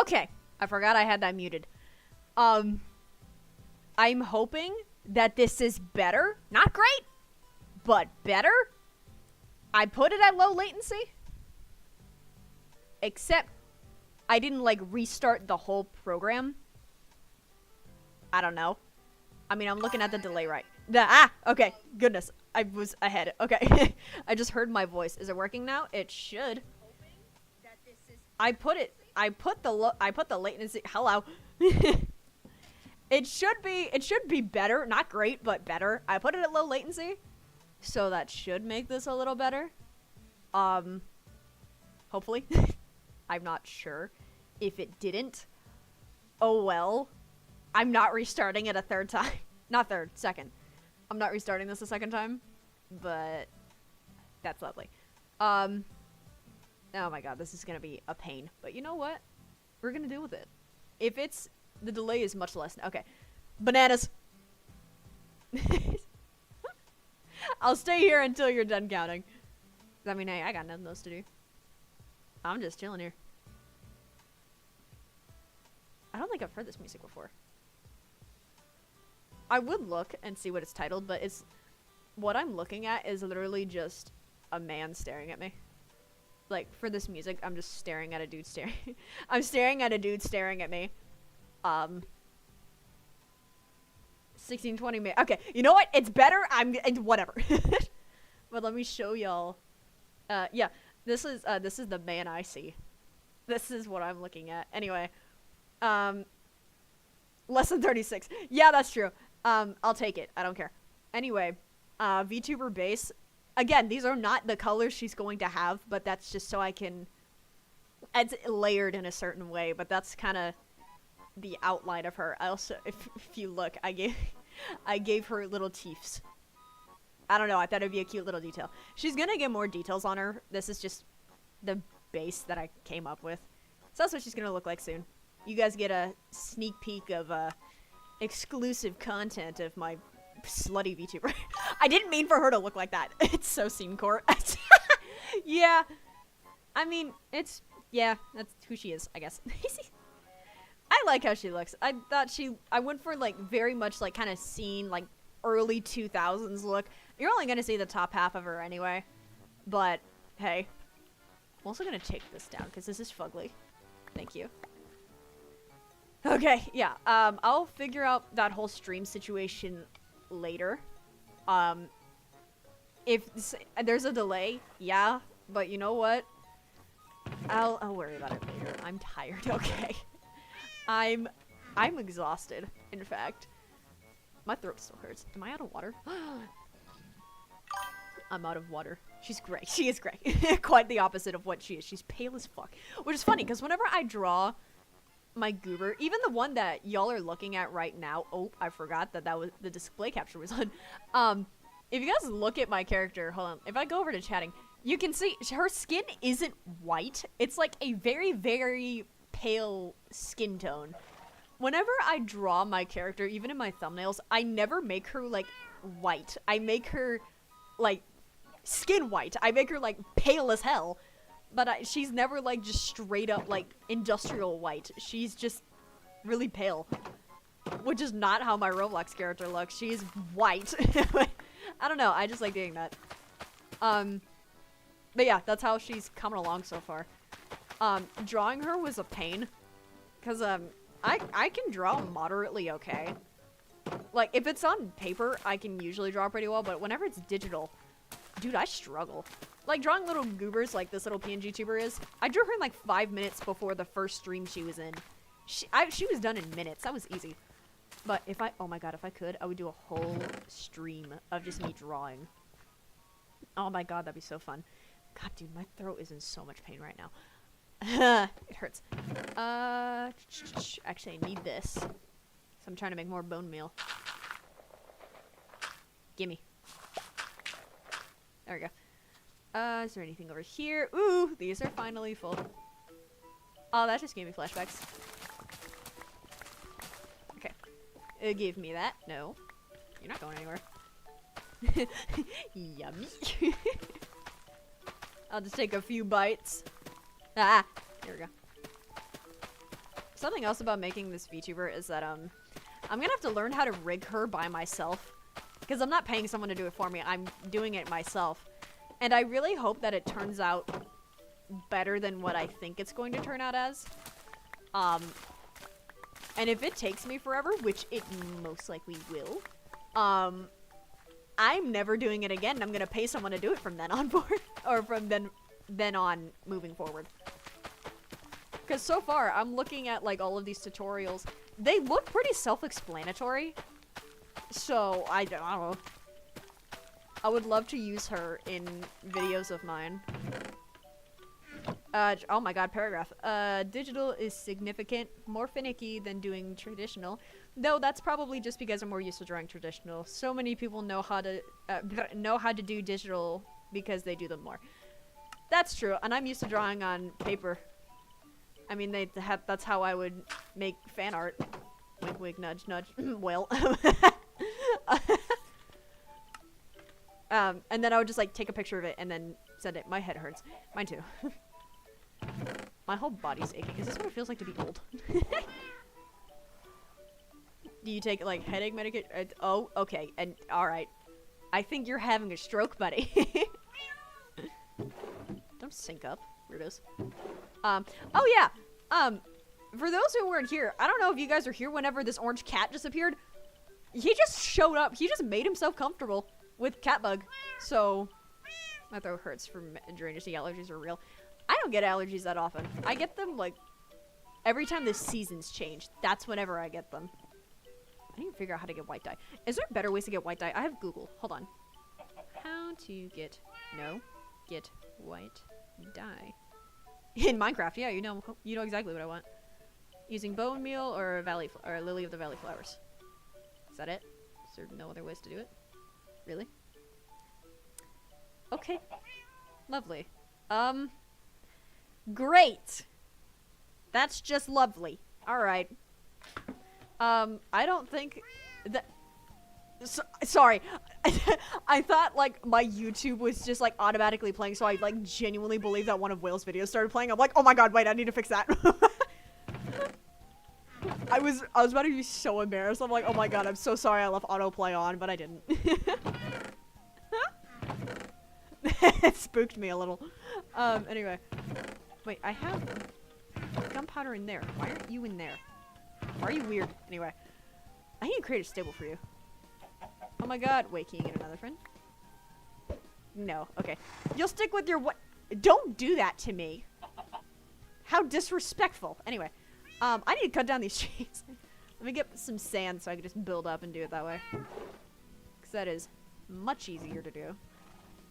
Okay, I forgot I had that muted. I'm hoping that this is better. Not great, but better. I put it at low latency. Except, I didn't, like, restart the whole program. I don't know. I mean, I'm looking at the delay right. Okay, goodness. I was ahead. Okay. I just heard my voice. Is it working now? It should. I put the latency. Hello. It should be better. Not great, but better. I put it at low latency. So that should make this a little better. Hopefully. I'm not sure. If it didn't, oh well. I'm not restarting it a third time. Not third, second. I'm not restarting this a second time. But that's lovely. Oh my god, this is gonna be a pain. But you know what? We're gonna deal with it. If it's... The delay is much less. Okay. Bananas. I'll stay here until you're done counting. I mean, hey, I got nothing else to do. I'm just chilling here. I don't think I've heard this music before. I would look and see what it's titled, but it's... What I'm looking at is literally just a man staring at me. Like, for this music, I'm just staring at a dude staring. I'm staring at a dude staring at me. 1620 minutes. Okay, you know what? It's better. Whatever. But let me show y'all. Yeah, this is the man I see. This is what I'm looking at. Anyway, less than 36. Yeah, that's true. I'll take it. I don't care. Anyway, VTuber base. Again, these are not the colors she's going to have, but that's just so I can. It's layered in a certain way, but that's kind of the outline of her. I also, if you look, I gave her little teeths. I don't know, I thought it'd be a cute little detail. She's gonna get more details on her. This is just the base that I came up with. So that's what she's gonna look like soon. You guys get a sneak peek of exclusive content of my slutty VTuber. I didn't mean for her to look like that. It's so scene court. Yeah. I mean, yeah, that's who she is, I guess. I like how she looks. I went for, like, very much, like, kind of scene, like, early 2000s look. You're only gonna see the top half of her anyway. But, hey. I'm also gonna take this down, because this is fugly. Thank you. Okay, yeah. I'll figure out that whole stream situation later. If there's a delay, yeah. But you know what? I'll worry about it later. I'm tired, okay? I'm exhausted, in fact. My throat still hurts. Am I out of water? I'm out of water. She's gray. She is gray. Quite the opposite of what she is. She's pale as fuck. Which is funny, because whenever I draw my goober, even the one that y'all are looking at right now, oh, I forgot that was the display capture was on. If you guys look at my character, hold on. If I go over to chatting, you can see her skin isn't white. It's like a very, very pale skin tone. Whenever I draw my character, even in my thumbnails, I never make her, like, white. I make her, like, skin white. I make her, like, pale as hell. But she's never, like, just straight up, like, industrial white. She's just really pale. Which is not how my Roblox character looks. She's white. I don't know. I just like doing that. But yeah, that's how she's coming along so far. Drawing her was a pain. Because, I can draw moderately okay. Like, if it's on paper, I can usually draw pretty well. But whenever it's digital, dude, I struggle. Like, drawing little goobers like this little PNG tuber is. I drew her in, like, 5 minutes before the first stream she was in. She was done in minutes. That was easy. But if oh my god, if I could, I would do a whole stream of just me drawing. Oh my god, that'd be so fun. God, dude, my throat is in so much pain right now. It hurts. Actually, I need this. So I'm trying to make more bone meal. Gimme. There we go. Is there anything over here? Ooh, these are finally full. Oh, that just gave me flashbacks. Okay. Give me that. No. You're not going anywhere. Yummy. I'll just take a few bites. Ah! Here we go. Something else about making this VTuber is that, I'm gonna have to learn how to rig her by myself. Because I'm not paying someone to do it for me, I'm doing it myself. And I really hope that it turns out better than what I think it's going to turn out as. And if it takes me forever, which it most likely will, I'm never doing it again. I'm gonna pay someone to do it from then on forward, or from then on moving forward. Because so far, I'm looking at like all of these tutorials. They look pretty self-explanatory. So I don't know. I would love to use her in videos of mine. Oh my god, paragraph. Digital is significant, more finicky than doing traditional. Though that's probably just because I'm more used to drawing traditional. So many people know how to do digital because they do them more. That's true, and I'm used to drawing on paper. I mean, that's how I would make fan art. Wink, wink, nudge, nudge. Well. And then I would just like take a picture of it and then send it. My head hurts. Mine too. My whole body's aching. Is this what it feels like to be old? Do you take like headache medication? Oh, okay. And all right. I think you're having a stroke, buddy. Don't sync up, weirdos. Oh yeah. For those who weren't here, I don't know if you guys were here whenever this orange cat just appeared. He just showed up. He just made himself comfortable with cat bug. So my throat hurts from drainage. The allergies are real. I don't get allergies that often. I get them like every time the seasons change. That's whenever I get them. I need to figure out how to get white dye. Is there better ways to get white dye? I have Google. Hold on. How to get white dye in Minecraft? Yeah, you know exactly what I want. Using bone meal or lily of the valley flowers. Is that it? Is there no other ways to do it? Really? Okay. Lovely. Great. That's just lovely. Alright. I don't think that... sorry. I thought, like, my YouTube was just, like, automatically playing, so I, like, genuinely believe that one of Whale's videos started playing. I'm like, oh my god, wait, I need to fix that. I was about to be so embarrassed. I'm like, oh my god, I'm so sorry I left autoplay on, but I didn't. It spooked me a little. Anyway. Wait, I have gunpowder in there. Why aren't you in there? Why are you weird? Anyway. I need to create a stable for you. Oh my god. Wait, can you get another friend? No. Okay. You'll stick with your what? Don't do that to me. How disrespectful. Anyway. I need to cut down these trees. Let me get some sand so I can just build up and do it that way. Because that is much easier to do.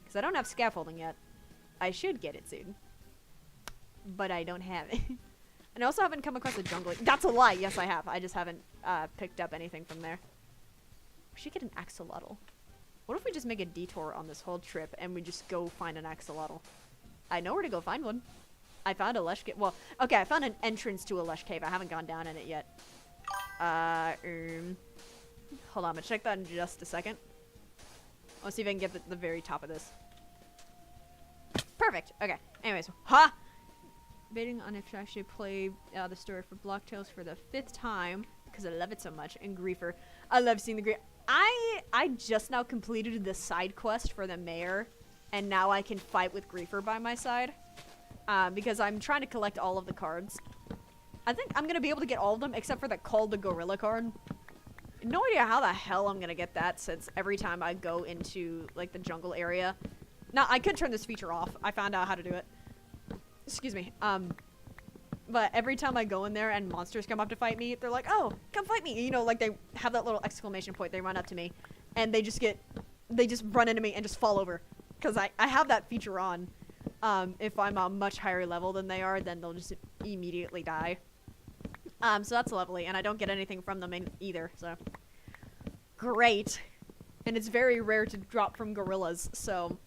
Because I don't have scaffolding yet. I should get it soon. But I don't have it. And I also haven't come across a jungle. That's a lie. Yes, I have. I just haven't picked up anything from there. We should get an axolotl. What if we just make a detour on this whole trip and we just go find an axolotl? I know where to go find one. I found a lush cave. Well, okay, I found an entrance to a lush cave. I haven't gone down in it yet. Hold on, I'm gonna check that in just a second. I'll see if I can get the very top of this. Perfect. Okay. Anyways, debating on if I should play the story for Blocktails for the 5th time because I love it so much. And Griefer, I love seeing the grief. I just now completed the side quest for the mayor, and now I can fight with Griefer by my side. Because I'm trying to collect all of the cards. I think I'm gonna be able to get all of them except for the ℏ𝐿 card. No idea how the hell I'm gonna get that, since every time I go into like the jungle area. Now I could turn this feature off. I found out how to do it. Excuse me. But every time I go in there and monsters come up to fight me, they're like, "Oh, come fight me!" You know, like they have that little exclamation point. They run up to me, and they just run into me and just fall over, because I have that feature on. If I'm a much higher level than they are, then they'll just immediately die. So that's lovely, and I don't get anything from them either, so. Great. And it's very rare to drop from gorillas, so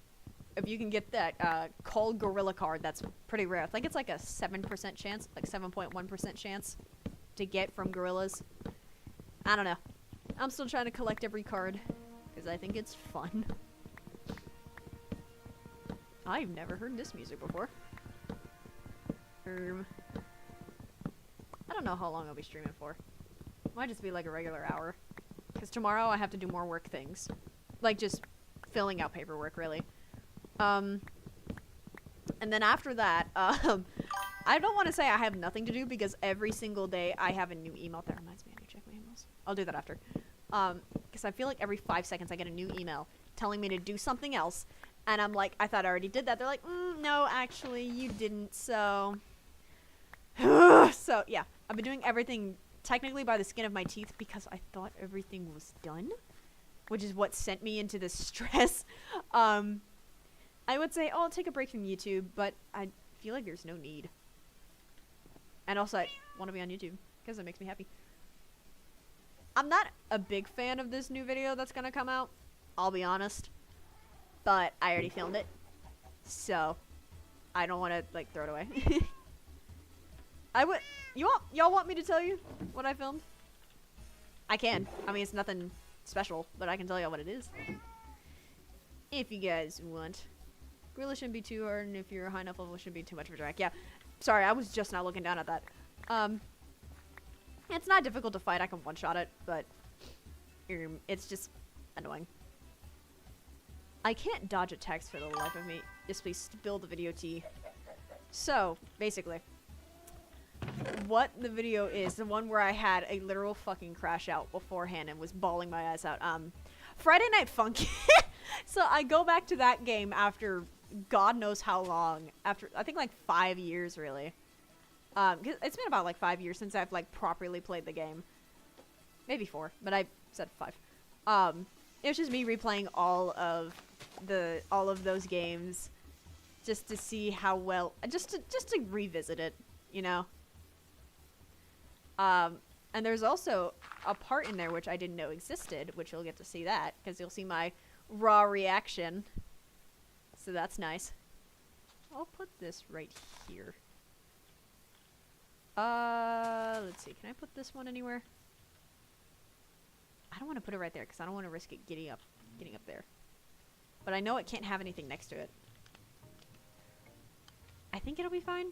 if you can get that, ℏ𝐿 card, that's pretty rare. I think it's like a 7% chance, like 7.1% chance to get from gorillas. I don't know. I'm still trying to collect every card, because I think it's fun. I've never heard this music before. I don't know how long I'll be streaming for. Might just be like a regular hour. Because tomorrow I have to do more work things. Like just filling out paperwork, really. And then after that, I don't want to say I have nothing to do because every single day I have a new email. That reminds me, I need to check my emails. I'll do that after. Because I feel like every 5 seconds I get a new email telling me to do something else. And I'm like, I thought I already did that. They're like, no, actually, you didn't, so... So, yeah. I've been doing everything technically by the skin of my teeth because I thought everything was done. Which is what sent me into this stress. I would say, oh, I'll take a break from YouTube, but I feel like there's no need. And also, I want to be on YouTube because it makes me happy. I'm not a big fan of this new video that's going to come out. I'll be honest. But I already filmed it. So, I don't want to, like, throw it away. Y'all want me to tell you what I filmed? I can. I mean, it's nothing special, but I can tell y'all what it is. If you guys want. Gorilla shouldn't be too hard, and if you're a high enough level, it shouldn't be too much of a drag. Yeah. Sorry, I was just not looking down at that. It's not difficult to fight. I can one-shot it, but it's just annoying. I can't dodge attacks for the life of me. Just please spill the video tea. So, basically, what the video is, the one where I had a literal fucking crash out beforehand and was bawling my eyes out. Friday Night Funkin'. So I go back to that game after God knows how long. After, I think, like 5 years, really. 'Cause it's been about, like, 5 years since I've, like, properly played the game. Maybe 4, but I said 5. It was just me replaying all of those games just to see how well, just to revisit it, you know. And there's also a part in there which I didn't know existed, which you'll get to see that because you'll see my raw reaction. So that's nice. I'll put this right here. Let's see. Can I put this one anywhere? I don't want to put it right there because I don't want to risk it getting up there. But I know it can't have anything next to it. I think it'll be fine.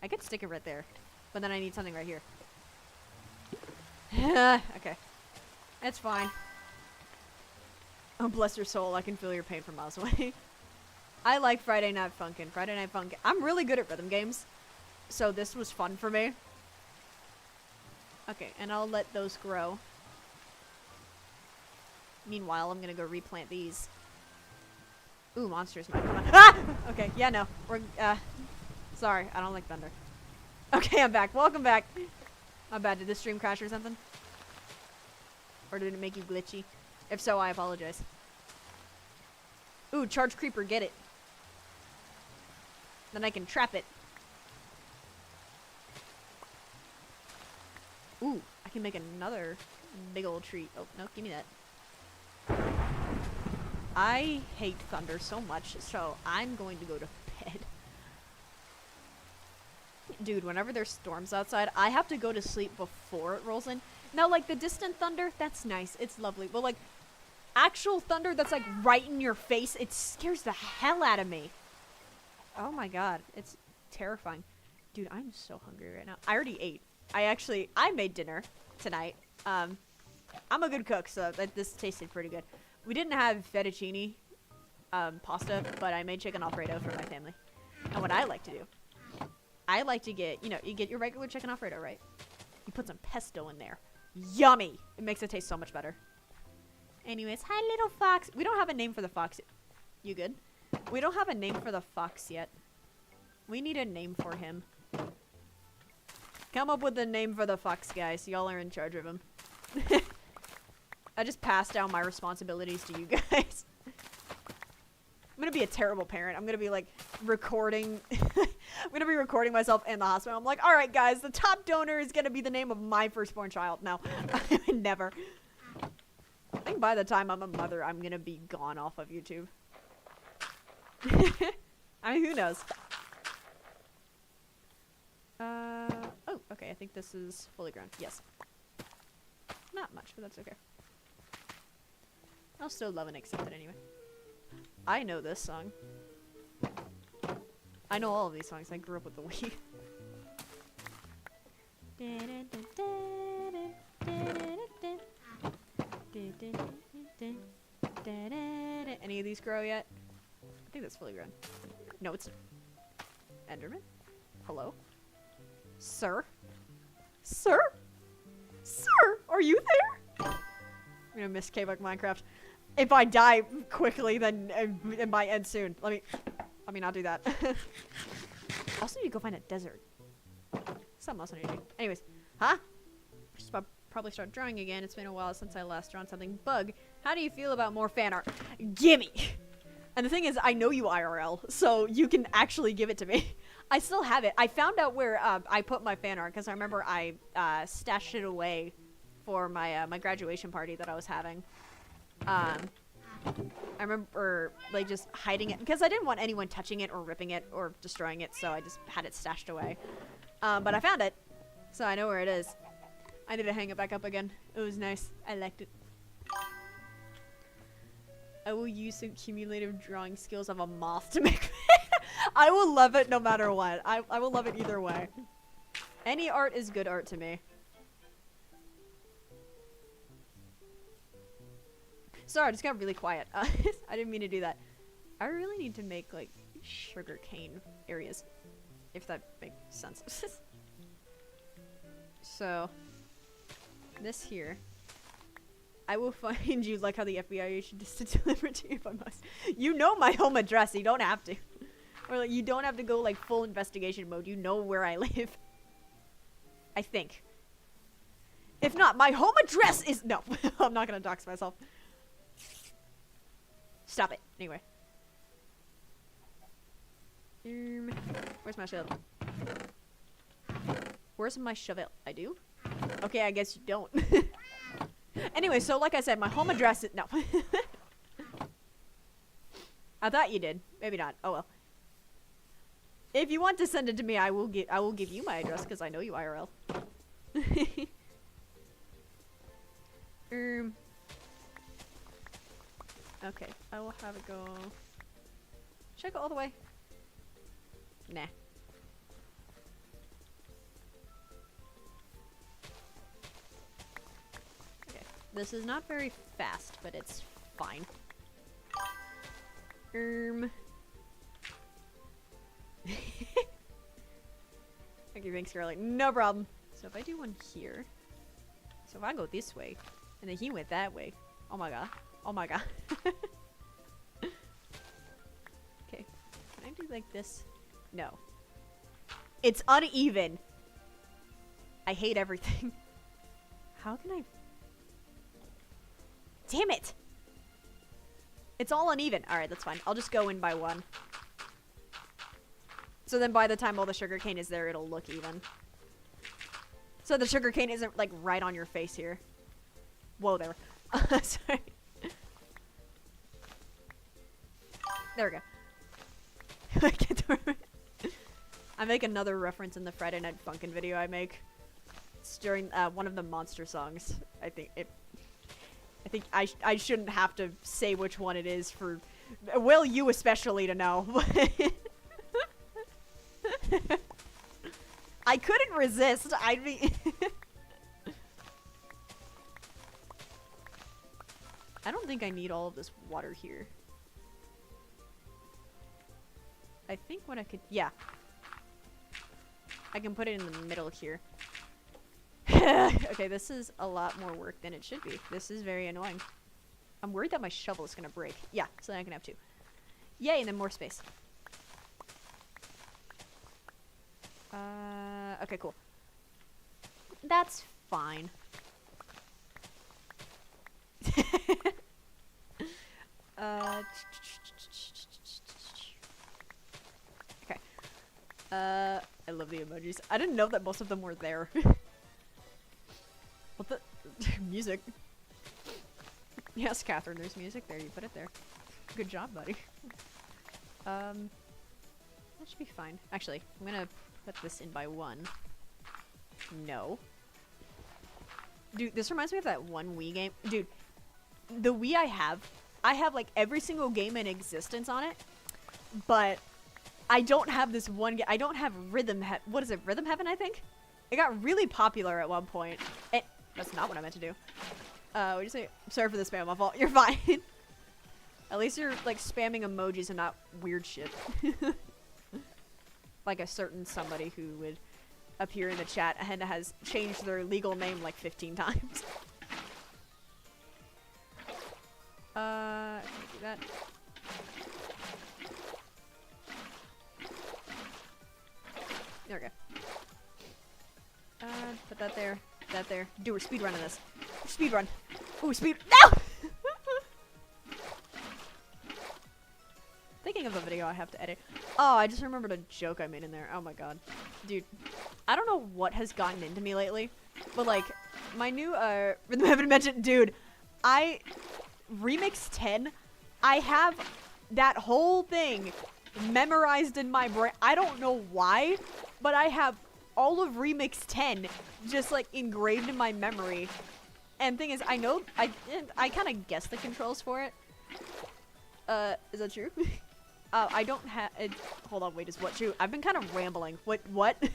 I could stick it right there, but then I need something right here. Okay. It's fine. Oh, bless your soul. I can feel your pain from miles away. I like Friday Night Funkin'. Friday Night Funkin'. I'm really good at rhythm games, so this was fun for me. Okay, and I'll let those grow. Meanwhile, I'm gonna go replant these. Ooh, monsters might come on. Ah! Okay, yeah, no. We're, sorry, I don't like thunder. Okay, I'm back. Welcome back. My bad. Did this stream crash or something? Or did it make you glitchy? If so, I apologize. Ooh, charge creeper, get it. Then I can trap it. Ooh, I can make another big old tree. Oh, no, give me that. I hate thunder so much, so I'm going to go to bed. Dude, whenever there's storms outside, I have to go to sleep before it rolls in. Now, like, the distant thunder, that's nice. It's lovely. But, like, actual thunder that's, like, right in your face, it scares the hell out of me. Oh, my God. It's terrifying. Dude, I'm so hungry right now. I already ate. I made dinner tonight. I'm a good cook, so this tasted pretty good. We didn't have fettuccine pasta, but I made chicken Alfredo for my family. And what I like to do, I like to get, you know, you get your regular chicken Alfredo, right? You put some pesto in there. Yummy! It makes it taste so much better. Anyways, hi little fox. We don't have a name for the fox. You good? We don't have a name for the fox yet. We need a name for him. Come up with a name for the fox, guys. Y'all are in charge of him. I just passed down my responsibilities to you guys. I'm gonna be a terrible parent. I'm gonna be like recording. I'm gonna be recording myself in the hospital. I'm like, all right, guys, the top donor is gonna be the name of my firstborn child. No, never. I think by the time I'm a mother, I'm gonna be gone off of YouTube. I mean, who knows? Oh, okay. I think this is fully grown. Yes. Not much, but that's okay. I'll still love and accept it anyway. I know this song. I know all of these songs. I grew up with the Wii. Any of these grow yet? I think that's fully grown. No, it's Enderman? Hello? Sir? Sir? Sir? Are you there? I'm gonna miss ℏ𝕆𝕋𝕌𝕋𝕌. If I die quickly, then it might end soon. Let me not do that. Also need to go find a desert. Something else I need to do. Anyways. Huh? Just about probably start drawing again. It's been a while since I last drawn something. Bug, how do you feel about more fan art? Gimme! And the thing is, I know you IRL, so you can actually give it to me. I still have it. I found out where I put my fan art, because I remember I stashed it away for my my graduation party that I was having. I remember like just hiding it, because I didn't want anyone touching it or ripping it or destroying it, so I just had it stashed away. But I found it, so I know where it is. I need to hang it back up again. It was nice. I liked it. I will use some cumulative drawing skills of a moth to make I will love it no matter what. I will love it either way. Any art is good art to me. Sorry, I just got really quiet. I didn't mean to do that. I really need to make like sugarcane areas, if that makes sense. So, this here. I will find you like how the FBI issued this to deliver to you if I must. You know my home address, you don't have to. Or like you don't have to go like full investigation mode. You know where I live. I think. If not, my home address is no. I'm not gonna dox myself. Stop it. Anyway. Where's my shovel? Where's my shovel? I do? Okay, I guess you don't. Anyway, so like I said, my home address is no. I thought you did. Maybe not. Oh well. If you want to send it to me, I will give you my address because I know you IRL. Okay, I will have it go. Should I go all the way? Nah. Okay, this is not very fast, but it's fine. Okay, thanks, Scarlet. No problem. So if I do one here, so if I go this way, and then he went that way. Oh my god. Oh my god. Okay. Can I do like this? No. It's uneven. I hate everything. How can I... Damn it! It's all uneven. Alright, that's fine. I'll just go in by one. So then by the time all the sugarcane is there, it'll look even. So the sugarcane isn't like right on your face here. Whoa there. Sorry. There we go. I make another reference in the Friday Night Funkin' video I make. It's during one of the monster songs. I think I shouldn't have to say which one it is for, well, you especially to know. I couldn't resist. I mean, I don't think I need all of this water here. I think what I could, yeah. I can put it in the middle here. Okay, this is a lot more work than it should be. This is very annoying. I'm worried that my shovel is gonna break. Yeah, so then I can have two. Yay, and then more space. Okay, cool. That's fine. Okay. I love the emojis. I didn't know that most of them were there. What the? Music. Yes, Catherine, there's music there. You put it there. Good job, buddy. That should be fine. Actually, I'm gonna put this in by one. No. Dude, this reminds me of that one Wii game. Dude, the Wii I have like every single game in existence on it, but I don't have this one game. I don't have Rhythm What is it? Rhythm Heaven, I think? It got really popular at one point. That's not what I meant to do. What'd you say? Sorry for the spam, my fault. You're fine. At least you're, like, spamming emojis and not weird shit. Like a certain somebody who would appear in the chat and has changed their legal name like 15 times. Can we do that? There we go. Put that there. That there. Do a speed run on this. Speed run. Ooh, speed. No! Thinking of a video I have to edit. Oh, I just remembered a joke I made in there. Oh my god. Dude. I don't know what has gotten into me lately. But like, my new, Rhythm Heaven mentioned, dude. Remix 10, I have that whole thing memorized in my brain. I don't know why, but I have all of Remix 10 just like engraved in my memory. And thing is, I know, I kind of guess the controls for it. Is that true? I don't have, hold on, wait, is what true? I've been kind of rambling. What? Do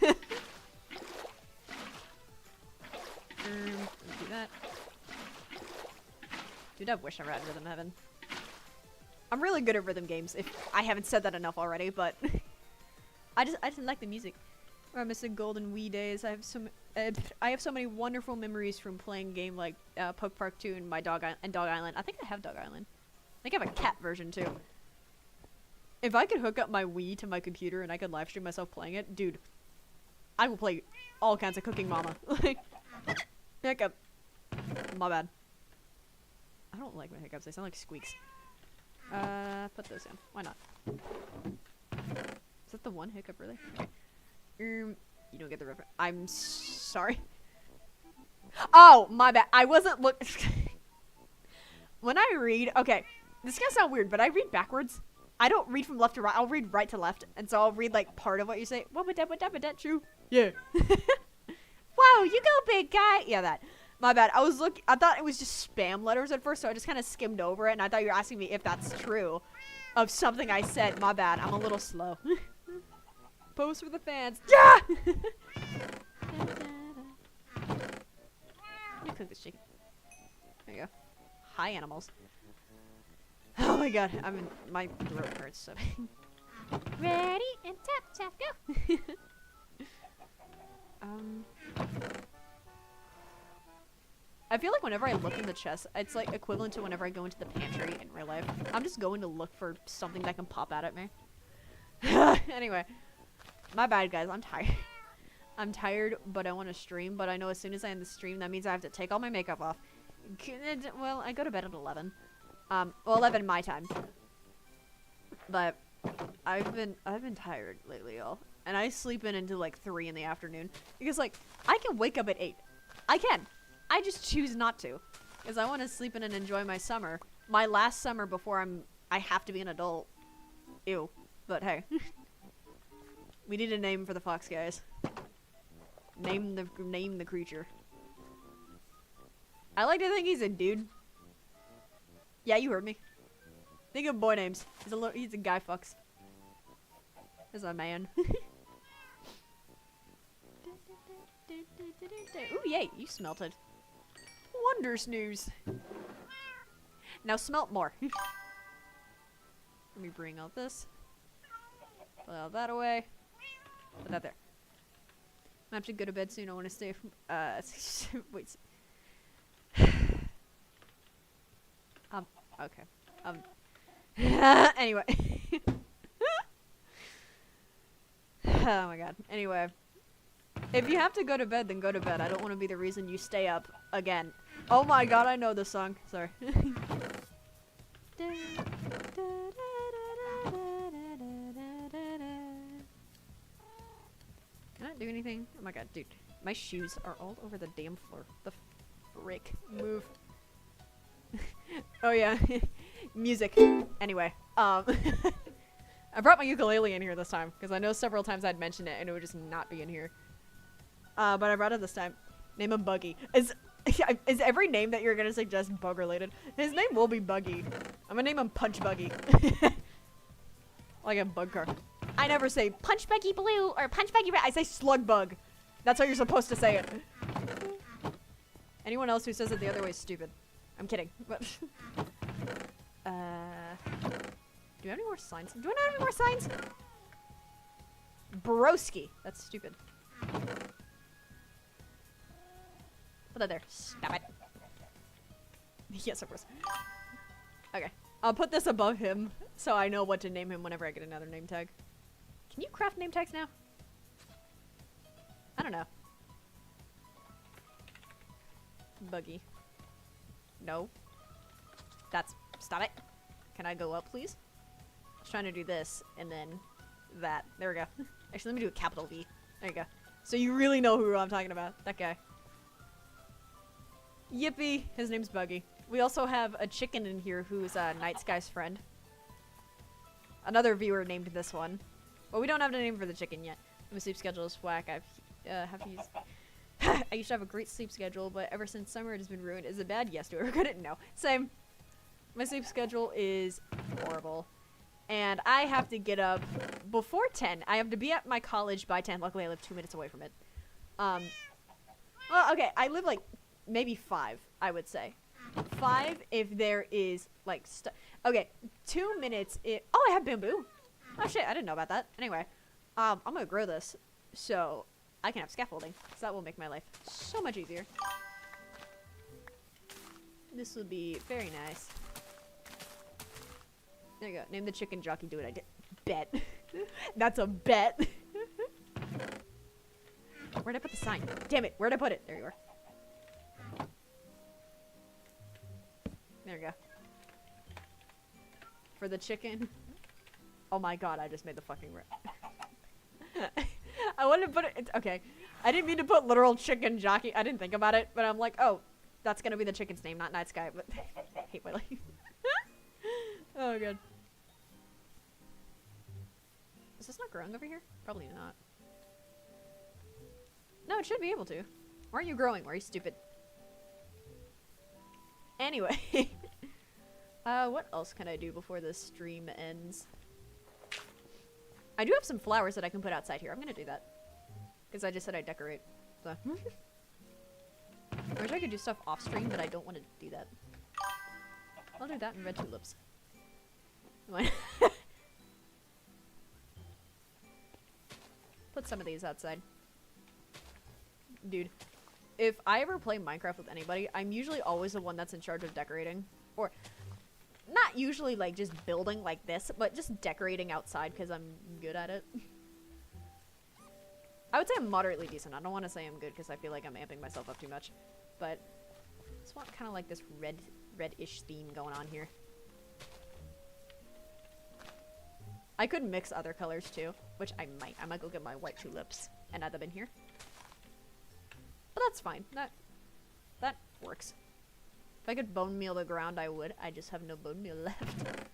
that. Dude, I wish I read Rhythm Heaven. I'm really good at rhythm games, if I haven't said that enough already, but I just like the music. I miss the golden Wii days. I have so many wonderful memories from playing game like Poke Park 2 and Dog Island. I think I have Dog Island. I think I have a cat version too. If I could hook up my Wii to my computer and I could live stream myself playing it, dude, I will play all kinds of Cooking Mama. Like, hiccup. My bad. I don't like my hiccups. They sound like squeaks. Put those in. Why not? Is that the one hiccup, really? Okay. You don't get the reference. I'm sorry. Oh, my bad. I wasn't When I read, okay, this is gonna sound weird, but I read backwards. I don't read from left to right. I'll read right to left, and so I'll read like part of what you say. What would that true? Yeah. Wow, you go, big guy. Yeah, that. My bad. I thought it was just spam letters at first, so I just kind of skimmed over it, and I thought you were asking me if that's true of something I said. My bad. I'm a little slow. Post for the fans. Yeah! Let me cook this chicken. There you go. Hi, animals. Oh my god. My throat hurts so. Ready and tap, go. I feel like whenever I look in the chest, it's like equivalent to whenever I go into the pantry in real life. I'm just going to look for something that can pop out at me. Anyway. My bad, guys. I'm tired. I'm tired, but I want to stream. But I know as soon as I end the stream, that means I have to take all my makeup off. Well, I go to bed at 11. Well, 11 my time. But I've been tired lately, y'all. And I sleep in until like 3 in the afternoon. Because, like, I can wake up at 8. I can. I just choose not to. Because I want to sleep in and enjoy my summer. My last summer before I have to be an adult. Ew. But hey. We need a name for the fox, guys. Name the creature. I like to think he's a dude. Yeah, you heard me. Think of boy names. He's a guy fox. He's a man. Ooh, yay, you smelted. Wonder snooze. Now smelt more. Let me bring out this. Put all that away. Put that there. I have to go to bed soon. I want to stay. Wait. Okay. Anyway. Oh my god. Anyway. If you have to go to bed, then go to bed. I don't want to be the reason you stay up again. Oh my god, I know this song. Sorry. Can I do anything? Oh my god, dude. My shoes are all over the damn floor. The frick. Move. Oh yeah. Music. Anyway. I brought my ukulele in here this time, because I know several times I'd mentioned it and it would just not be in here. But I brought it this time. Name him Buggy. Is every name that you're gonna suggest bug related? His name will be Buggy. I'm gonna name him Punch Buggy. Like a bug car. I never say Punch Buggy Blue or Punch Buggy Red. I say Slug Bug. That's how you're supposed to say it. Anyone else who says it the other way is stupid. I'm kidding, but... do we have any more signs? Do I not have any more signs? Broski. That's stupid. Put that there. Stop it. Yes, of course. Okay. I'll put this above him so I know what to name him whenever I get another name tag. Can you craft name tags now? I don't know. Buggy. No. That's... Stop it. Can I go up, please? I was trying to do this, and then that. There we go. Actually, let me do a capital V. There you go. So you really know who I'm talking about. That guy. Yippee. His name's Buggy. We also have a chicken in here who's Night Sky's friend. Another viewer named this one. Well, we don't have a name for the chicken yet. My sleep schedule is whack. I used to have a great sleep schedule, but ever since summer it has been ruined. Is it bad? Yes. Do I regret it? No. Same. My sleep schedule is horrible. And I have to get up before 10. I have to be at my college by 10. Luckily, I live 2 minutes away from it. Well, okay. I live, like, maybe 5, I would say. 5 if there is, like, okay. 2 minutes oh, I have bamboo. Oh, shit. I didn't know about that. Anyway. I'm gonna grow this. So... I can have scaffolding, so that will make my life so much easier. This will be very nice. There you go. Name the chicken jockey. Do it. I did. Bet. That's a bet. Where'd I put the sign? Damn it. Where'd I put it? There you are. There you go. For the chicken. Oh my god, I just made the fucking I wanted to put it, okay. I didn't mean to put literal chicken jockey. I didn't think about it, but I'm like, oh, that's gonna be the chicken's name, not Night Sky, but I hate my life. Oh, god. Is this not growing over here? Probably not. No, it should be able to. Why aren't you growing? Why are you stupid? Anyway. What else can I do before this stream ends? I do have some flowers that I can put outside here. I'm gonna do that. Because I just said I'd decorate. So. I wish I could do stuff off stream, but I don't want to do that. I'll do that in red tulips. Put some of these outside. Dude, if I ever play Minecraft with anybody, I'm usually always the one that's in charge of decorating. Or... not usually, like, just building like this, but just decorating outside because I'm good at it. I would say I'm moderately decent. I don't want to say I'm good because I feel like I'm amping myself up too much. But I just want kind of like this red-ish theme going on here. I could mix other colors too, which I might. I might go get my white tulips and add them in here. But that's fine. That works. If I could bone meal the ground, I would. I just have no bone meal left.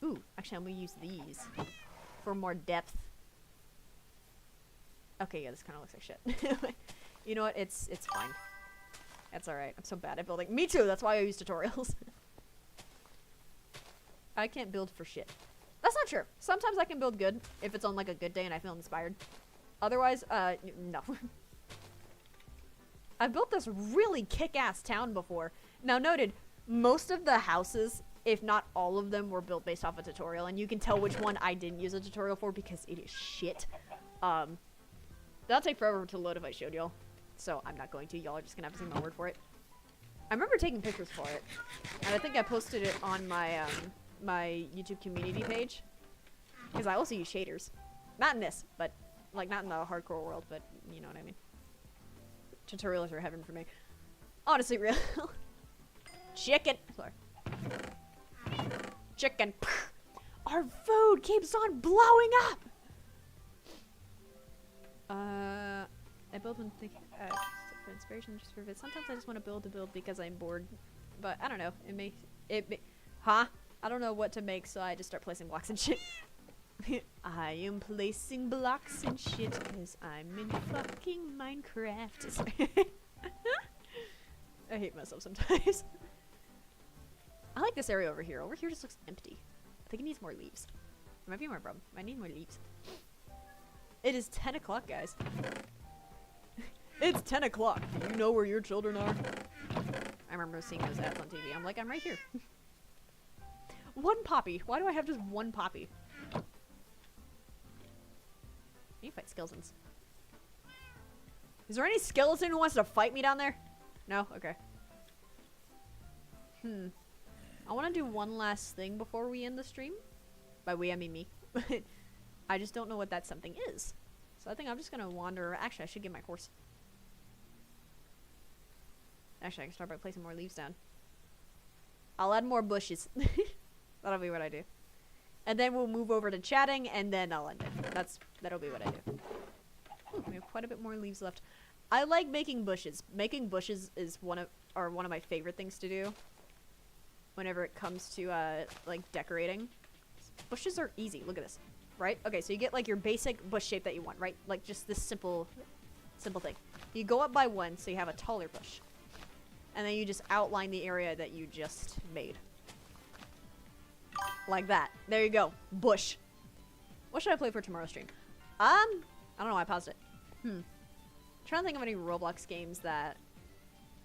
Ooh, actually, I'm gonna use these for more depth. Okay, yeah, this kind of looks like shit. You know what? It's fine. That's alright. I'm so bad at building. Me too! That's why I use tutorials. I can't build for shit. That's not true. Sometimes I can build good if it's on, like, a good day and I feel inspired. Otherwise, no. I've built this really kick-ass town before. Now, noted, most of the houses, if not all of them, were built based off a tutorial, and you can tell which one I didn't use a tutorial for because it is shit. That'll take forever to load if I showed y'all, so I'm not going to. Y'all are just gonna have to take my word for it. I remember taking pictures for it, and I think I posted it on my, my YouTube community page, because I also use shaders. Not in this, but, like, not in the hardcore world, but you know what I mean. Tutorials are heaven for me. Honestly, real. Chicken. Sorry. Chicken. Our food keeps on blowing up. I build when thinking for inspiration, just for it. Sometimes I just want to build because I'm bored. But I don't know. Huh? I don't know what to make, so I just start placing blocks and shit. I am placing blocks and shit because I'm in fucking Minecraft. I hate myself sometimes. I like this area over here. Over here just looks empty. I think it needs more leaves. There might be more problem. I need more leaves. It is 10 o'clock, guys. It's 10 o'clock. Do you know where your children are? I remember seeing those ads on TV. I'm like, I'm right here. One poppy. Why do I have just one poppy? I need to fight skeletons. Is there any skeleton who wants to fight me down there? No? Okay. I want to do one last thing before we end the stream. By we, I mean me. I just don't know what that something is. So I think I'm just going to wander. Actually, I should get my horse. Actually, I can start by placing more leaves down. I'll add more bushes. That'll be what I do. And then we'll move over to chatting, and then I'll end it. That'll be what I do. Ooh, we have quite a bit more leaves left. I like making bushes. Making bushes is one of my favorite things to do. Whenever it comes to like decorating. Bushes are easy. Look at this. Right? Okay, so you get like your basic bush shape that you want, right? Like just this simple thing. You go up by one, so you have a taller bush. And then you just outline the area that you just made. Like that. There you go. Bush. What should I play for tomorrow's stream? I don't know why I paused it. Trying to think of any Roblox games that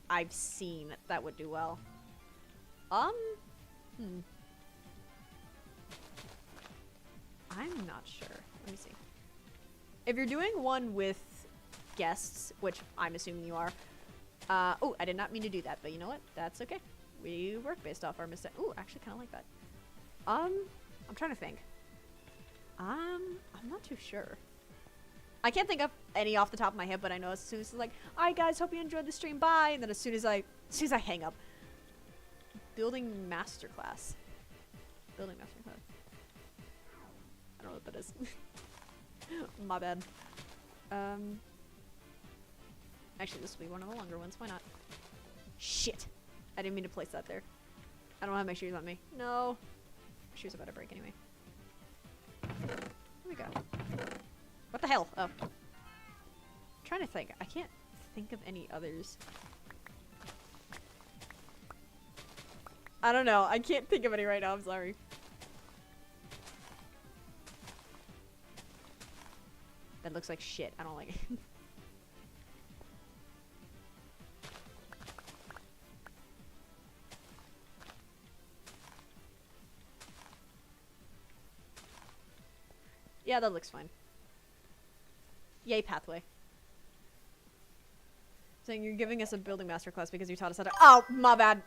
I've seen that would do well. I'm not sure. Let me see. If you're doing one with guests, which I'm assuming you are. Oh, I did not mean to do that, but you know what? That's okay. We work based off our mistake. Ooh, actually kind of like that. I'm trying to think. I'm not too sure. I can't think of any off the top of my head, but I know as soon as it's like, alright guys, hope you enjoyed the stream, bye, and then as soon as I hang up. Building masterclass. Building masterclass. I don't know what that is. My bad. Actually, this will be one of the longer ones. Why not? Shit! I didn't mean to place that there. I don't have my shoes on me. No. My shoes are about to break anyway. There we go. What the hell? Oh. I'm trying to think. I can't think of any others. I don't know. I can't think of any right now. I'm sorry. That looks like shit. I don't like it. Yeah, that looks fine. Yay, pathway. Saying you're giving us a building masterclass because you taught us how to— Oh, my bad,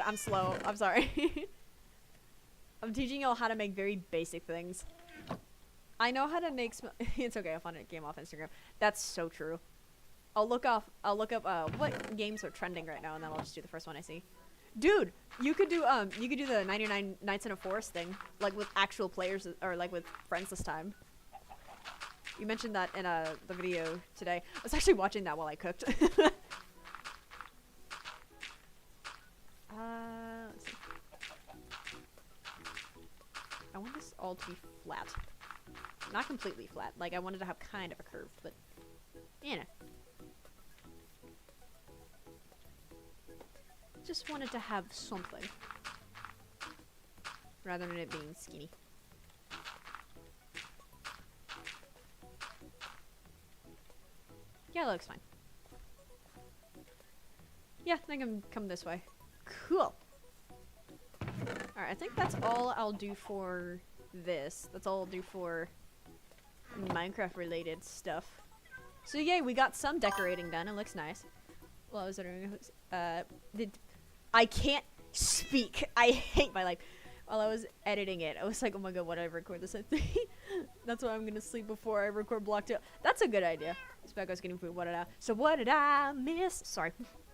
I'm slow. I'm sorry. I'm teaching y'all how to make very basic things. I know how to make it's okay, I'll find a game off Instagram. That's so true. I'll look up what games are trending right now, and then I'll just do the first one I see. Dude, you could do the 99 Nights in a Forest thing, like with actual players, or like with friends this time. You mentioned that in the video today. I was actually watching that while I cooked. Let's see. I want this all to be flat. Not completely flat. Like, I wanted to have kind of a curve, but, you know. Just wanted to have something. Rather than it being skinny. Yeah, that looks fine. Yeah, I can come this way. Cool. Alright, I think that's all I'll do for this. That's all I'll do for Minecraft related stuff. So yay, we got some decorating done. It looks nice. Well, I was wondering, I can't speak. I hate my life. While I was editing it, I was like, oh my god, what did I record this at 3? That's why I'm gonna sleep before I record block 2. That's a good idea. Specco's getting food. So what did I miss? Sorry.